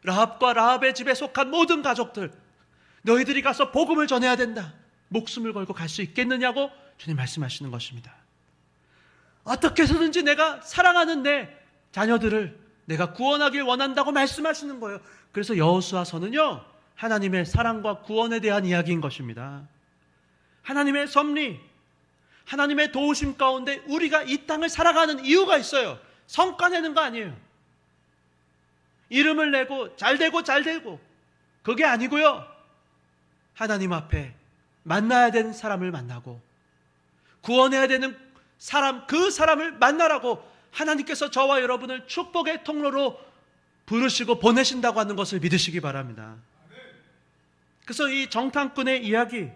라합과 라합의 집에 속한 모든 가족들, 너희들이 가서 복음을 전해야 된다. 목숨을 걸고 갈 수 있겠느냐고 주님 말씀하시는 것입니다. 어떻게 해서든지 내가 사랑하는 내 자녀들을 내가 구원하길 원한다고 말씀하시는 거예요. 그래서 여호수아서는요, 하나님의 사랑과 구원에 대한 이야기인 것입니다. 하나님의 섭리, 하나님의 도우심 가운데 우리가 이 땅을 살아가는 이유가 있어요. 성과 내는 거 아니에요. 이름을 내고 잘 되고 그게 아니고요. 하나님 앞에 만나야 되는 사람을 만나고 구원해야 되는 사람, 그 사람을 만나라고 하나님께서 저와 여러분을 축복의 통로로 부르시고 보내신다고 하는 것을 믿으시기 바랍니다. 그래서 이 정탐꾼의 이야기,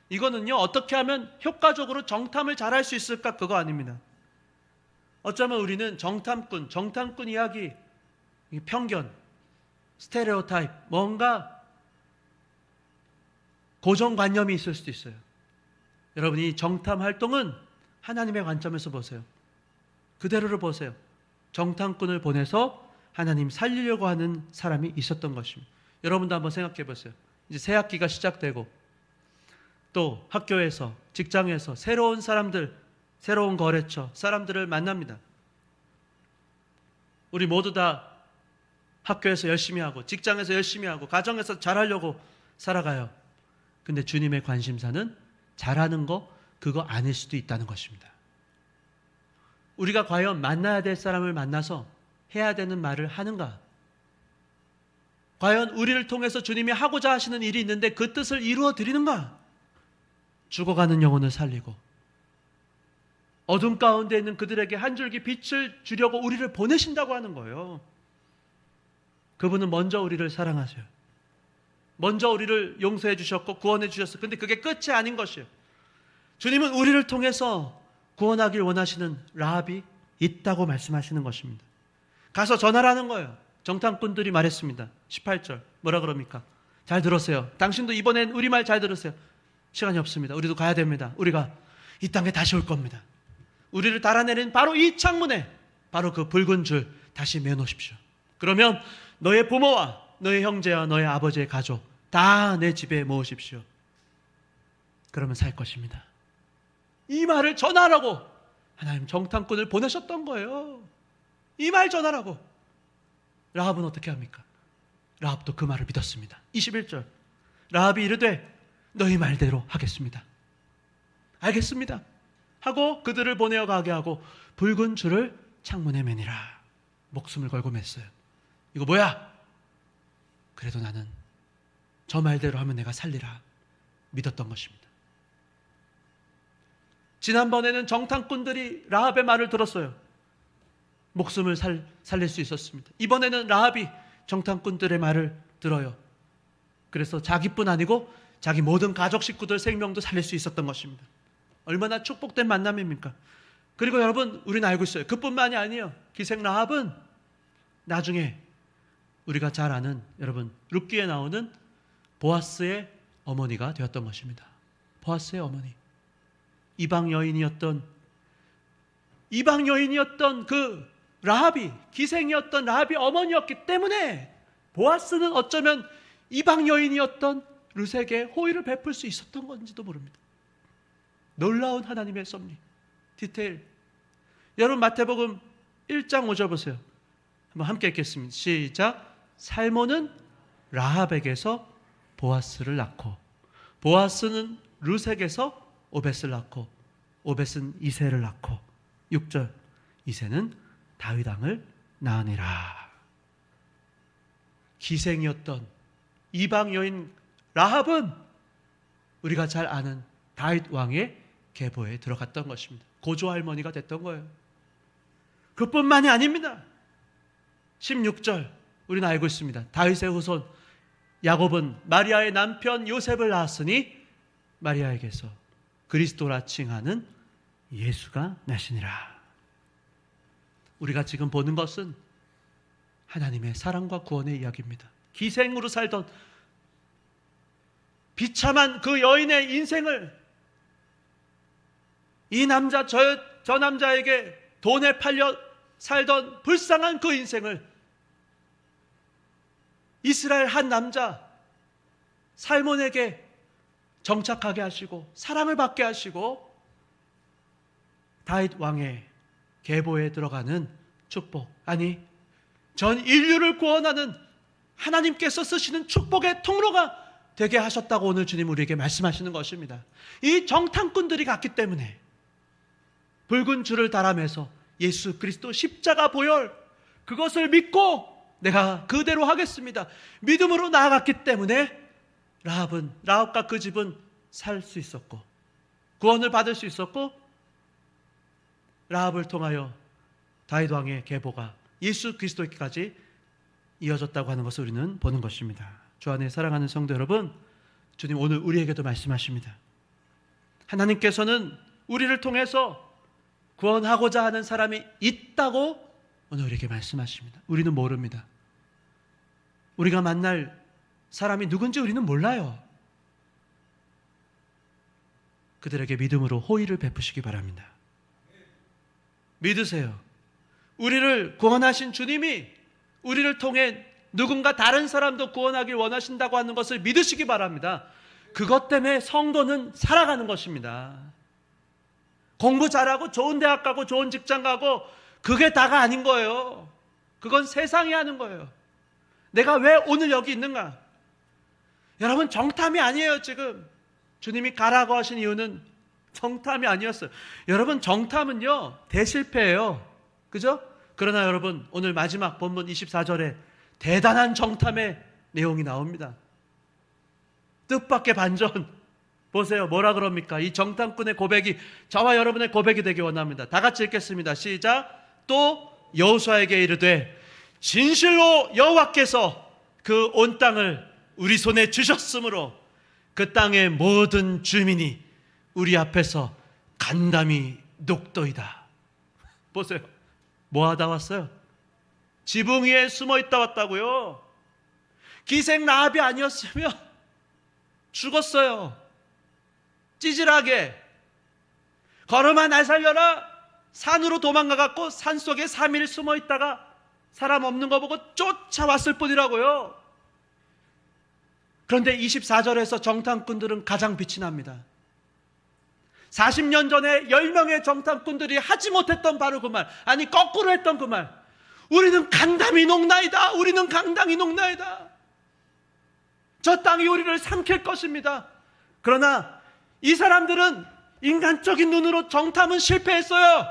이거는요 어떻게 하면 효과적으로 정탐을 잘할 수 있을까, 그거 아닙니다. 어쩌면 우리는 정탐꾼 이야기, 편견, 스테레오타입, 뭔가 고정관념이 있을 수도 있어요. 여러분 이 정탐 활동은 하나님의 관점에서 보세요. 그대로를 보세요. 정탐꾼을 보내서 하나님 살리려고 하는 사람이 있었던 것입니다. 여러분도 한번 생각해 보세요. 이제 새 학기가 시작되고 또 학교에서, 직장에서 새로운 사람들, 새로운 거래처, 사람들을 만납니다. 우리 모두 다 학교에서 열심히 하고 직장에서 열심히 하고 가정에서 잘하려고 살아가요. 근데 주님의 관심사는 잘하는 거, 그거 아닐 수도 있다는 것입니다. 우리가 과연 만나야 될 사람을 만나서 해야 되는 말을 하는가? 과연 우리를 통해서 주님이 하고자 하시는 일이 있는데 그 뜻을 이루어 드리는가? 죽어가는 영혼을 살리고 어둠 가운데 있는 그들에게 한 줄기 빛을 주려고 우리를 보내신다고 하는 거예요. 그분은 먼저 우리를 사랑하세요. 먼저 우리를 용서해 주셨고 구원해 주셨어요. 근데 그게 끝이 아닌 것이에요. 주님은 우리를 통해서 구원하길 원하시는 라합이 있다고 말씀하시는 것입니다. 가서 전하라는 거예요. 정탐꾼들이 말했습니다. 18절 뭐라 그럽니까? 잘 들었어요. 당신도 이번엔 우리 말 잘 들으세요. 시간이 없습니다. 우리도 가야 됩니다. 우리가 이 땅에 다시 올 겁니다. 우리를 달아내린 바로 이 창문에 바로 그 붉은 줄 다시 매놓으십시오. 그러면 너의 부모와 너의 형제와 너의 아버지의 가족 다 내 집에 모으십시오. 그러면 살 것입니다. 이 말을 전하라고 하나님 정탐꾼을 보내셨던 거예요. 이 말 전하라고. 라합은 어떻게 합니까? 라합도 그 말을 믿었습니다. 21절 라합이 이르되 너희 말대로 하겠습니다. 알겠습니다 하고 그들을 보내어 가게 하고 붉은 줄을 창문에 매니라. 목숨을 걸고 맸어요. 이거 뭐야? 그래도 나는 저 말대로 하면 내가 살리라 믿었던 것입니다. 지난번에는 정탐꾼들이 라합의 말을 들었어요. 목숨을 살릴 수 있었습니다. 이번에는 라합이 정탐꾼들의 말을 들어요. 그래서 자기뿐 아니고 자기 모든 가족 식구들 생명도 살릴 수 있었던 것입니다. 얼마나 축복된 만남입니까? 그리고 여러분, 우리는 알고 있어요. 그뿐만이 아니에요. 기생 라합은 나중에 우리가 잘 아는, 여러분, 룻기에 나오는 보아스의 어머니가 되었던 것입니다. 보아스의 어머니. 이방 여인이었던 그 라합이, 기생이었던 라합이 어머니였기 때문에 보아스는 어쩌면 이방 여인이었던 룻에게 호의를 베풀 수 있었던 건지도 모릅니다. 놀라운 하나님의 섭리, 디테일. 여러분, 마태복음 1장 5절 보세요. 한번 함께 읽겠습니다. 시작. 살모는 라합에게서 보아스를 낳고, 보아스는 룻에게서 오벳을 낳고, 오벳은 이새를 낳고, 6절. 이새는 다윗 왕을 낳으니라. 기생이었던 이방 여인 라합은 우리가 잘 아는 다윗 왕의 계보에 들어갔던 것입니다. 고조 할머니가 됐던 거예요. 그뿐만이 아닙니다. 16절 우리는 알고 있습니다. 다윗의 후손 야곱은 마리아의 남편 요셉을 낳았으니 마리아에게서 그리스도라 칭하는 예수가 나시니라. 우리가 지금 보는 것은 하나님의 사랑과 구원의 이야기입니다. 기생으로 살던 비참한 그 여인의 인생을 이 남자 저 남자에게 돈에 팔려 살던 불쌍한 그 인생을 이스라엘 한 남자 살몬에게 정착하게 하시고 사랑을 받게 하시고 다윗 왕의 계보에 들어가는 축복, 아니 전 인류를 구원하는 하나님께서 쓰시는 축복의 통로가 되게 하셨다고 오늘 주님 우리에게 말씀하시는 것입니다. 이 정탐꾼들이 갔기 때문에 붉은 줄을 달아매서 예수 그리스도 십자가 보혈 그것을 믿고 내가 그대로 하겠습니다. 믿음으로 나아갔기 때문에 라합과 그 집은 살 수 있었고 구원을 받을 수 있었고, 라합을 통하여 다윗 왕의 계보가 예수 그리스도에게까지 이어졌다고 하는 것을 우리는 보는 것입니다. 주 안에 사랑하는 성도 여러분, 주님 오늘 우리에게도 말씀하십니다. 하나님께서는 우리를 통해서 구원하고자 하는 사람이 있다고 오늘 우리에게 말씀하십니다. 우리는 모릅니다. 우리가 만날 사람이 누군지 우리는 몰라요. 그들에게 믿음으로 호의를 베푸시기 바랍니다. 믿으세요. 우리를 구원하신 주님이 우리를 통해 누군가 다른 사람도 구원하길 원하신다고 하는 것을 믿으시기 바랍니다. 그것 때문에 성도는 살아가는 것입니다. 공부 잘하고 좋은 대학 가고 좋은 직장 가고 그게 다가 아닌 거예요. 그건 세상이 하는 거예요. 내가 왜 오늘 여기 있는가? 여러분, 정탐이 아니에요. 지금 주님이 가라고 하신 이유는 정탐이 아니었어요. 여러분, 정탐은요 대실패예요. 그죠? 그러나 여러분, 오늘 마지막 본문 24절에 대단한 정탐의 내용이 나옵니다. 뜻밖의 반전. 보세요. 뭐라 그럽니까? 이 정탐꾼의 고백이 저와 여러분의 고백이 되기 원합니다. 다 같이 읽겠습니다. 시작. 또 여호수아에게 이르되 진실로 여호와께서 그 온 땅을 우리 손에 주셨으므로 그 땅의 모든 주민이 우리 앞에서 간담이 녹도이다. 보세요. 뭐 하다 왔어요? 지붕 위에 숨어 있다 왔다고요. 기생 라합이 아니었으면 죽었어요. 찌질하게 걸음아 날 살려라 산으로 도망가갖고 산속에 3일 숨어 있다가 사람 없는 거 보고 쫓아왔을 뿐이라고요. 그런데 24절에서 정탐꾼들은 가장 빛이 납니다. 40년 전에 10명의 정탐꾼들이 하지 못했던 바로 그 말, 아니 거꾸로 했던 그 말, 우리는 간담이 녹나이다. 우리는 강당이 녹나이다. 저 땅이 우리를 삼킬 것입니다. 그러나 이 사람들은 인간적인 눈으로 정탐은 실패했어요.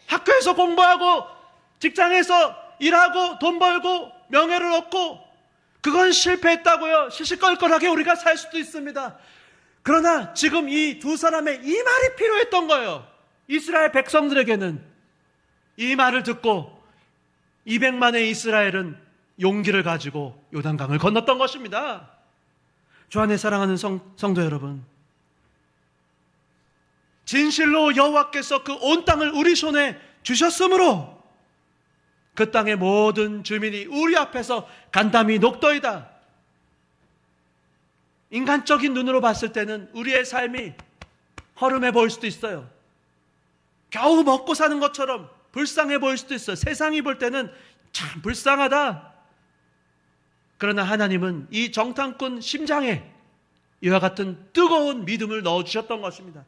학교에서 공부하고 직장에서 일하고 돈 벌고 명예를 얻고 그건 실패했다고요. 시시껄껄하게 우리가 살 수도 있습니다. 그러나 지금 이 두 사람의 이 말이 필요했던 거예요. 이스라엘 백성들에게는 이 말을 듣고 200만의 이스라엘은 용기를 가지고 요단강을 건넜던 것입니다. 주 안에 사랑하는 성도 여러분, 진실로 여호와께서 그 온 땅을 우리 손에 주셨으므로 그 땅의 모든 주민이 우리 앞에서 간담이 녹더이다. 인간적인 눈으로 봤을 때는 우리의 삶이 허름해 보일 수도 있어요. 겨우 먹고 사는 것처럼 불쌍해 보일 수도 있어요. 세상이 볼 때는 참 불쌍하다. 그러나 하나님은 이 정탐꾼 심장에 이와 같은 뜨거운 믿음을 넣어주셨던 것입니다.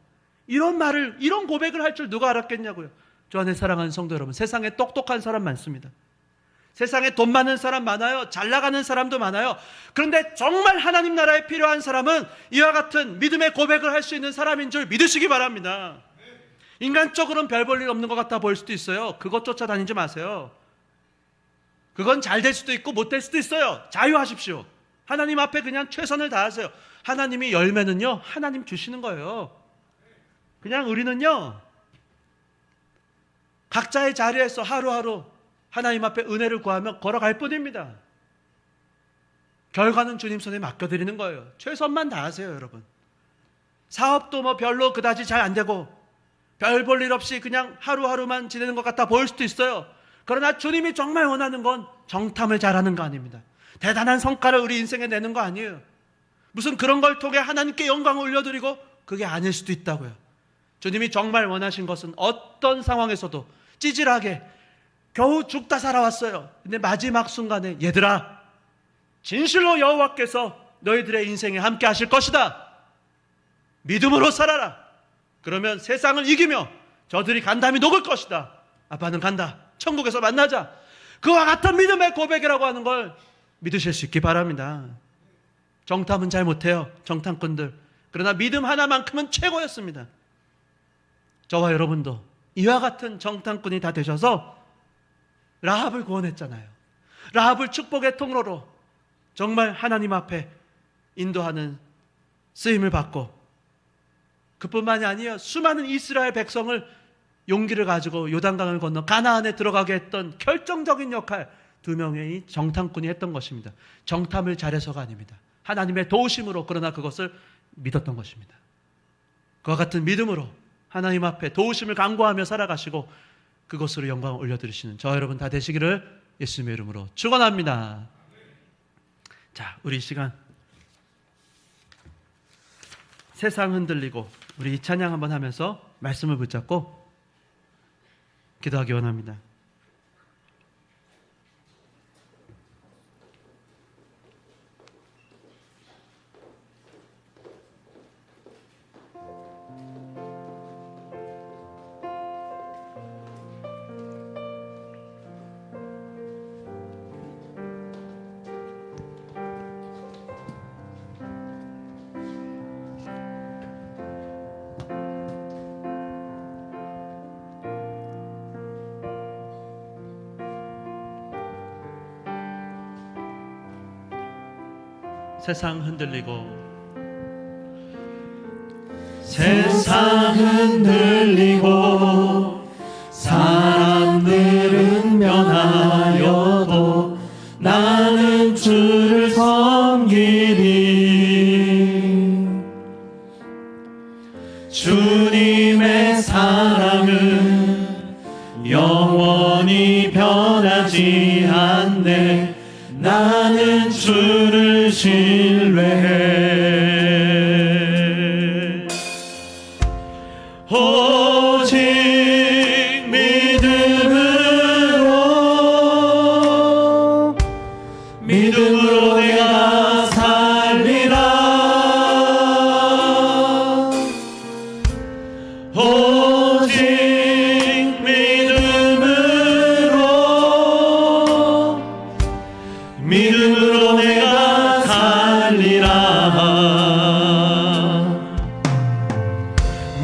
이런 고백을 할 줄 누가 알았겠냐고요. 저 안에 사랑하는 성도 여러분, 세상에 똑똑한 사람 많습니다. 세상에 돈 많은 사람 많아요. 잘 나가는 사람도 많아요. 그런데 정말 하나님 나라에 필요한 사람은 이와 같은 믿음의 고백을 할 수 있는 사람인 줄 믿으시기 바랍니다. 인간적으로는 별 볼 일 없는 것 같아 보일 수도 있어요. 그것 쫓아다니지 마세요. 그건 잘 될 수도 있고 못 될 수도 있어요. 자유하십시오. 하나님 앞에 그냥 최선을 다하세요. 하나님이 열매는요, 하나님 주시는 거예요. 그냥 우리는요, 각자의 자리에서 하루하루 하나님 앞에 은혜를 구하며 걸어갈 뿐입니다. 결과는 주님 손에 맡겨드리는 거예요. 최선만 다하세요, 여러분. 사업도 뭐 별로 그다지 잘 안 되고 별 볼 일 없이 그냥 하루하루만 지내는 것 같아 보일 수도 있어요. 그러나 주님이 정말 원하는 건 정탐을 잘하는 거 아닙니다. 대단한 성과를 우리 인생에 내는 거 아니에요. 무슨 그런 걸 통해 하나님께 영광을 올려드리고 그게 아닐 수도 있다고요. 주님이 정말 원하신 것은 어떤 상황에서도 찌질하게 겨우 죽다 살아왔어요. 근데 마지막 순간에 얘들아, 진실로 여호와께서 너희들의 인생에 함께 하실 것이다. 믿음으로 살아라. 그러면 세상을 이기며 저들이 간담이 녹을 것이다. 아빠는 간다. 천국에서 만나자. 그와 같은 믿음의 고백이라고 하는 걸 믿으실 수 있기 바랍니다. 정탐은 잘 못해요, 정탐꾼들. 그러나 믿음 하나만큼은 최고였습니다. 저와 여러분도 이와 같은 정탐꾼이 다 되셔서 라합을 구원했잖아요. 라합을 축복의 통로로 정말 하나님 앞에 인도하는 쓰임을 받고, 그뿐만이 아니에요. 수많은 이스라엘 백성을 용기를 가지고 요단강을 건너 가나안에 들어가게 했던 결정적인 역할, 2명의 정탐꾼이 했던 것입니다. 정탐을 잘해서가 아닙니다. 하나님의 도우심으로, 그러나 그것을 믿었던 것입니다. 그와 같은 믿음으로 하나님 앞에 도우심을 간구하며 살아가시고 그것으로 영광을 올려드리시는 저 여러분 다 되시기를 예수님의 이름으로 축원합니다. 자, 우리 이 시간 세상 흔들리고 우리 이 찬양 한번 하면서 말씀을 붙잡고 기도하기 원합니다. 세상 흔들리고 세상 흔들리고 사람들은 변하여도 나는 주를 섬기리. 주님의 사랑은 영원히 변하지 않네. 나는 주를 신뢰해. 오직 믿음으로 내가 살리라. 오직 믿음으로 내가 살리라.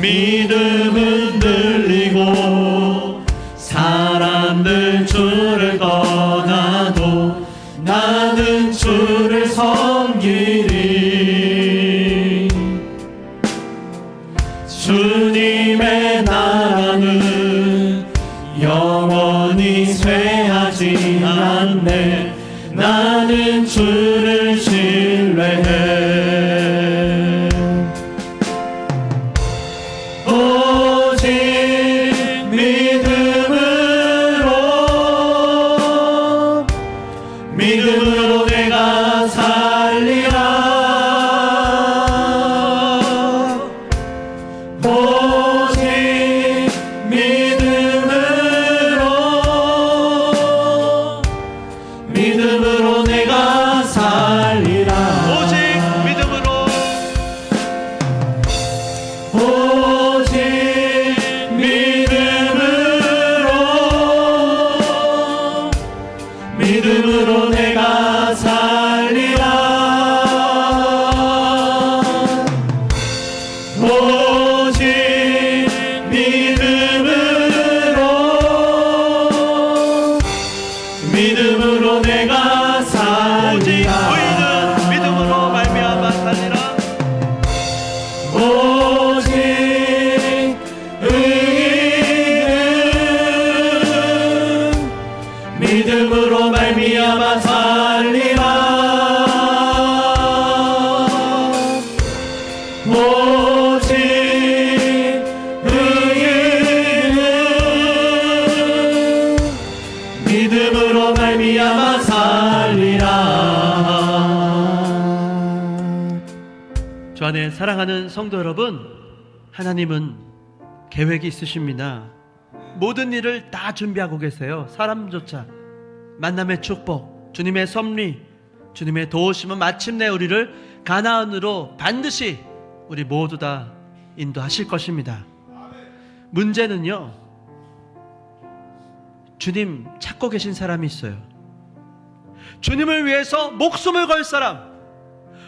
믿음은 들리고 사람들 주를 떠나도 나는 주를 섬기리. 주님의 나라는 영원히 쇠하지 않네. 나는 주를 신뢰해. 믿음으로 내가 살리라. 오직 믿음으로 내가 살리라. 오직 믿음으로 오직 믿음으로 내가 살리라. 오직 믿음으로 내가 살리라. 의인은 믿음으로 말미암아 살리라. 오직 의인은 믿음으로 말미암아 살리라. 오직 의인은 믿음으로 말미암아 살리라. 주 안에 사랑하는 성도 여러분, 하나님은 계획이 있으십니다. 모든 일을 다 준비하고 계세요. 사람조차 만남의 축복, 주님의 섭리, 주님의 도우심은 마침내 우리를 가나안으로 반드시 우리 모두 다 인도하실 것입니다. 문제는요, 주님 찾고 계신 사람이 있어요. 주님을 위해서 목숨을 걸 사람,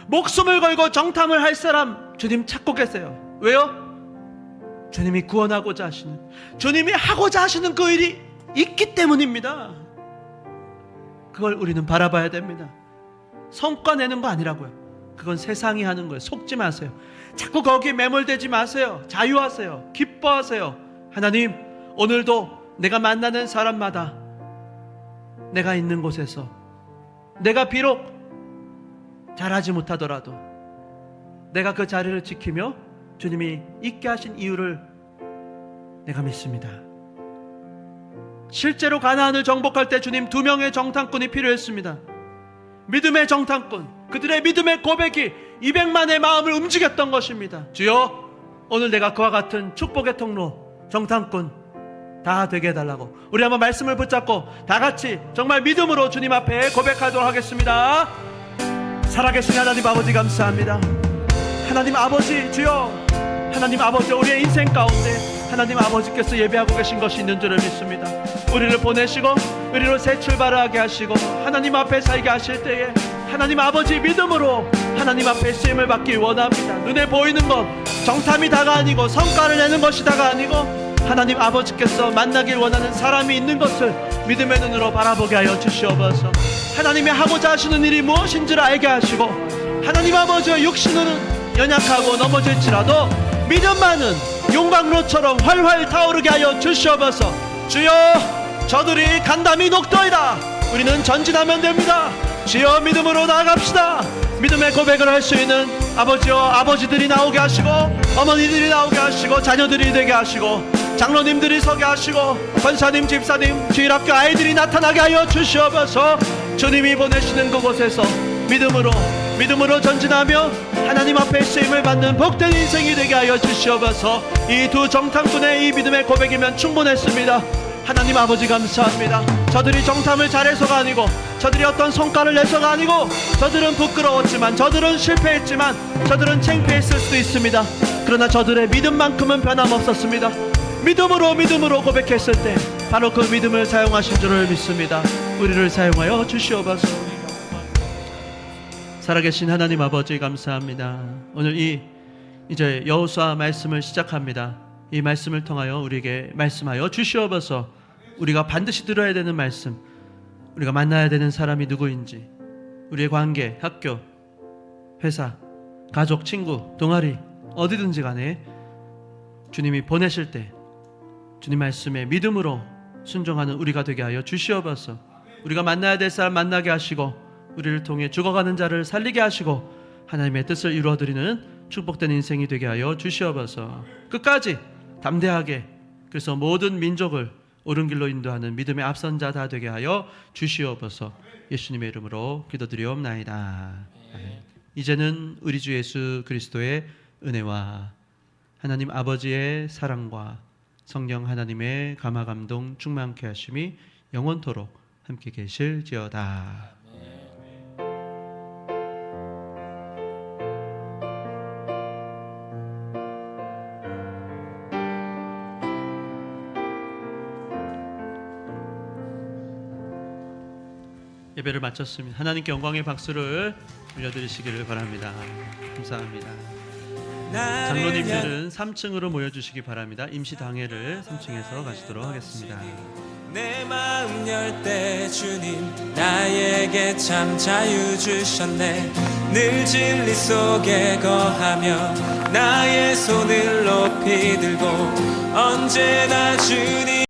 목숨을 걸고 정탐을 할 사람 주님 찾고 계세요. 왜요? 주님이 구원하고자 하시는, 주님이 하고자 하시는 그 일이 있기 때문입니다. 그걸 우리는 바라봐야 됩니다. 성과 내는 거 아니라고요. 그건 세상이 하는 거예요. 속지 마세요. 자꾸 거기에 매몰되지 마세요. 자유하세요. 기뻐하세요. 하나님, 오늘도 내가 만나는 사람마다 내가 있는 곳에서 내가 비록 잘하지 못하더라도 내가 그 자리를 지키며 주님이 있게 하신 이유를 내가 믿습니다. 실제로 가나안을 정복할 때 주님 2명의 정탐꾼이 필요했습니다. 믿음의 정탐꾼, 그들의 믿음의 고백이 200만의 마음을 움직였던 것입니다. 주여, 오늘 내가 그와 같은 축복의 통로, 정탐꾼 다 되게 해달라고 우리 한번 말씀을 붙잡고 다 같이 정말 믿음으로 주님 앞에 고백하도록 하겠습니다. 살아계신 하나님 아버지 감사합니다. 하나님 아버지, 주여, 하나님 아버지, 우리의 인생 가운데 하나님 아버지께서 예배하고 계신 것이 있는 줄을 믿습니다. 우리를 보내시고 우리로 새 출발을 하게 하시고 하나님 앞에 살게 하실 때에 하나님 아버지 믿음으로 하나님 앞에 쓰임을 받기 원합니다. 눈에 보이는 것, 정탐이 다가 아니고 성과를 내는 것이 다가 아니고 하나님 아버지께서 만나길 원하는 사람이 있는 것을 믿음의 눈으로 바라보게 하여 주시옵소서. 하나님이 하고자 하시는 일이 무엇인지를 알게 하시고 하나님 아버지의 육신은 연약하고 넘어질지라도 믿음만은 용광로처럼 활활 타오르게 하여 주시옵소서. 주여, 저들이 간담이 녹도이다. 우리는 전진하면 됩니다. 주여, 믿음으로 나아갑시다. 믿음의 고백을 할 수 있는 아버지와 아버지들이 나오게 하시고 어머니들이 나오게 하시고 자녀들이 되게 하시고 장로님들이 서게 하시고 권사님, 집사님, 주일학교 아이들이 나타나게 하여 주시옵소서. 주님이 보내시는 그곳에서 믿음으로 전진하며 하나님 앞에 쓰임을 받는 복된 인생이 되게 하여 주시옵소서. 이 두 정탐꾼의 이 믿음의 고백이면 충분했습니다. 하나님 아버지 감사합니다. 저들이 정탐을 잘해서가 아니고 저들이 어떤 성과를 내서가 아니고 저들은 부끄러웠지만 저들은 실패했지만 저들은 창피했을 수도 있습니다. 그러나 저들의 믿음만큼은 변함없었습니다. 믿음으로 고백했을 때 바로 그 믿음을 사용하실 줄을 믿습니다. 우리를 사용하여 주시옵소서. 살아계신 하나님 아버지 감사합니다. 오늘 이제 여호수아 말씀을 시작합니다. 이 말씀을 통하여 우리에게 말씀하여 주시옵소서. 우리가 반드시 들어야 되는 말씀, 우리가 만나야 되는 사람이 누구인지, 우리의 관계, 학교, 회사, 가족, 친구, 동아리 어디든지 간에 주님이 보내실 때 주님 말씀에 믿음으로 순종하는 우리가 되게 하여 주시옵소서. 우리가 만나야 될 사람 만나게 하시고 우리를 통해 죽어가는 자를 살리게 하시고 하나님의 뜻을 이루어드리는 축복된 인생이 되게 하여 주시옵소서. 끝까지 담대하게, 그래서 모든 민족을 옳은 길로 인도하는 믿음의 앞선 자 다 되게 하여 주시옵소서. 예수님의 이름으로 기도드리옵나이다. 아멘. 이제는 우리 주 예수 그리스도의 은혜와 하나님 아버지의 사랑과 성령 하나님의 감화 감동 충만케 하심이 영원토록 함께 계실지어다. 예배를 마쳤습니다. 하나님께 영광의 박수를 올려드리시기를 바랍니다. 감사합니다. 장로님들은 3층으로 모여주시기 바랍니다. 임시당회를 3층에서 가시도록 하겠습니다. 내 마음 열 때 주님 나에게 참 자유 주셨네. 늘 진리 속에 거하며 나의 손을 높이 들고 언제나 주님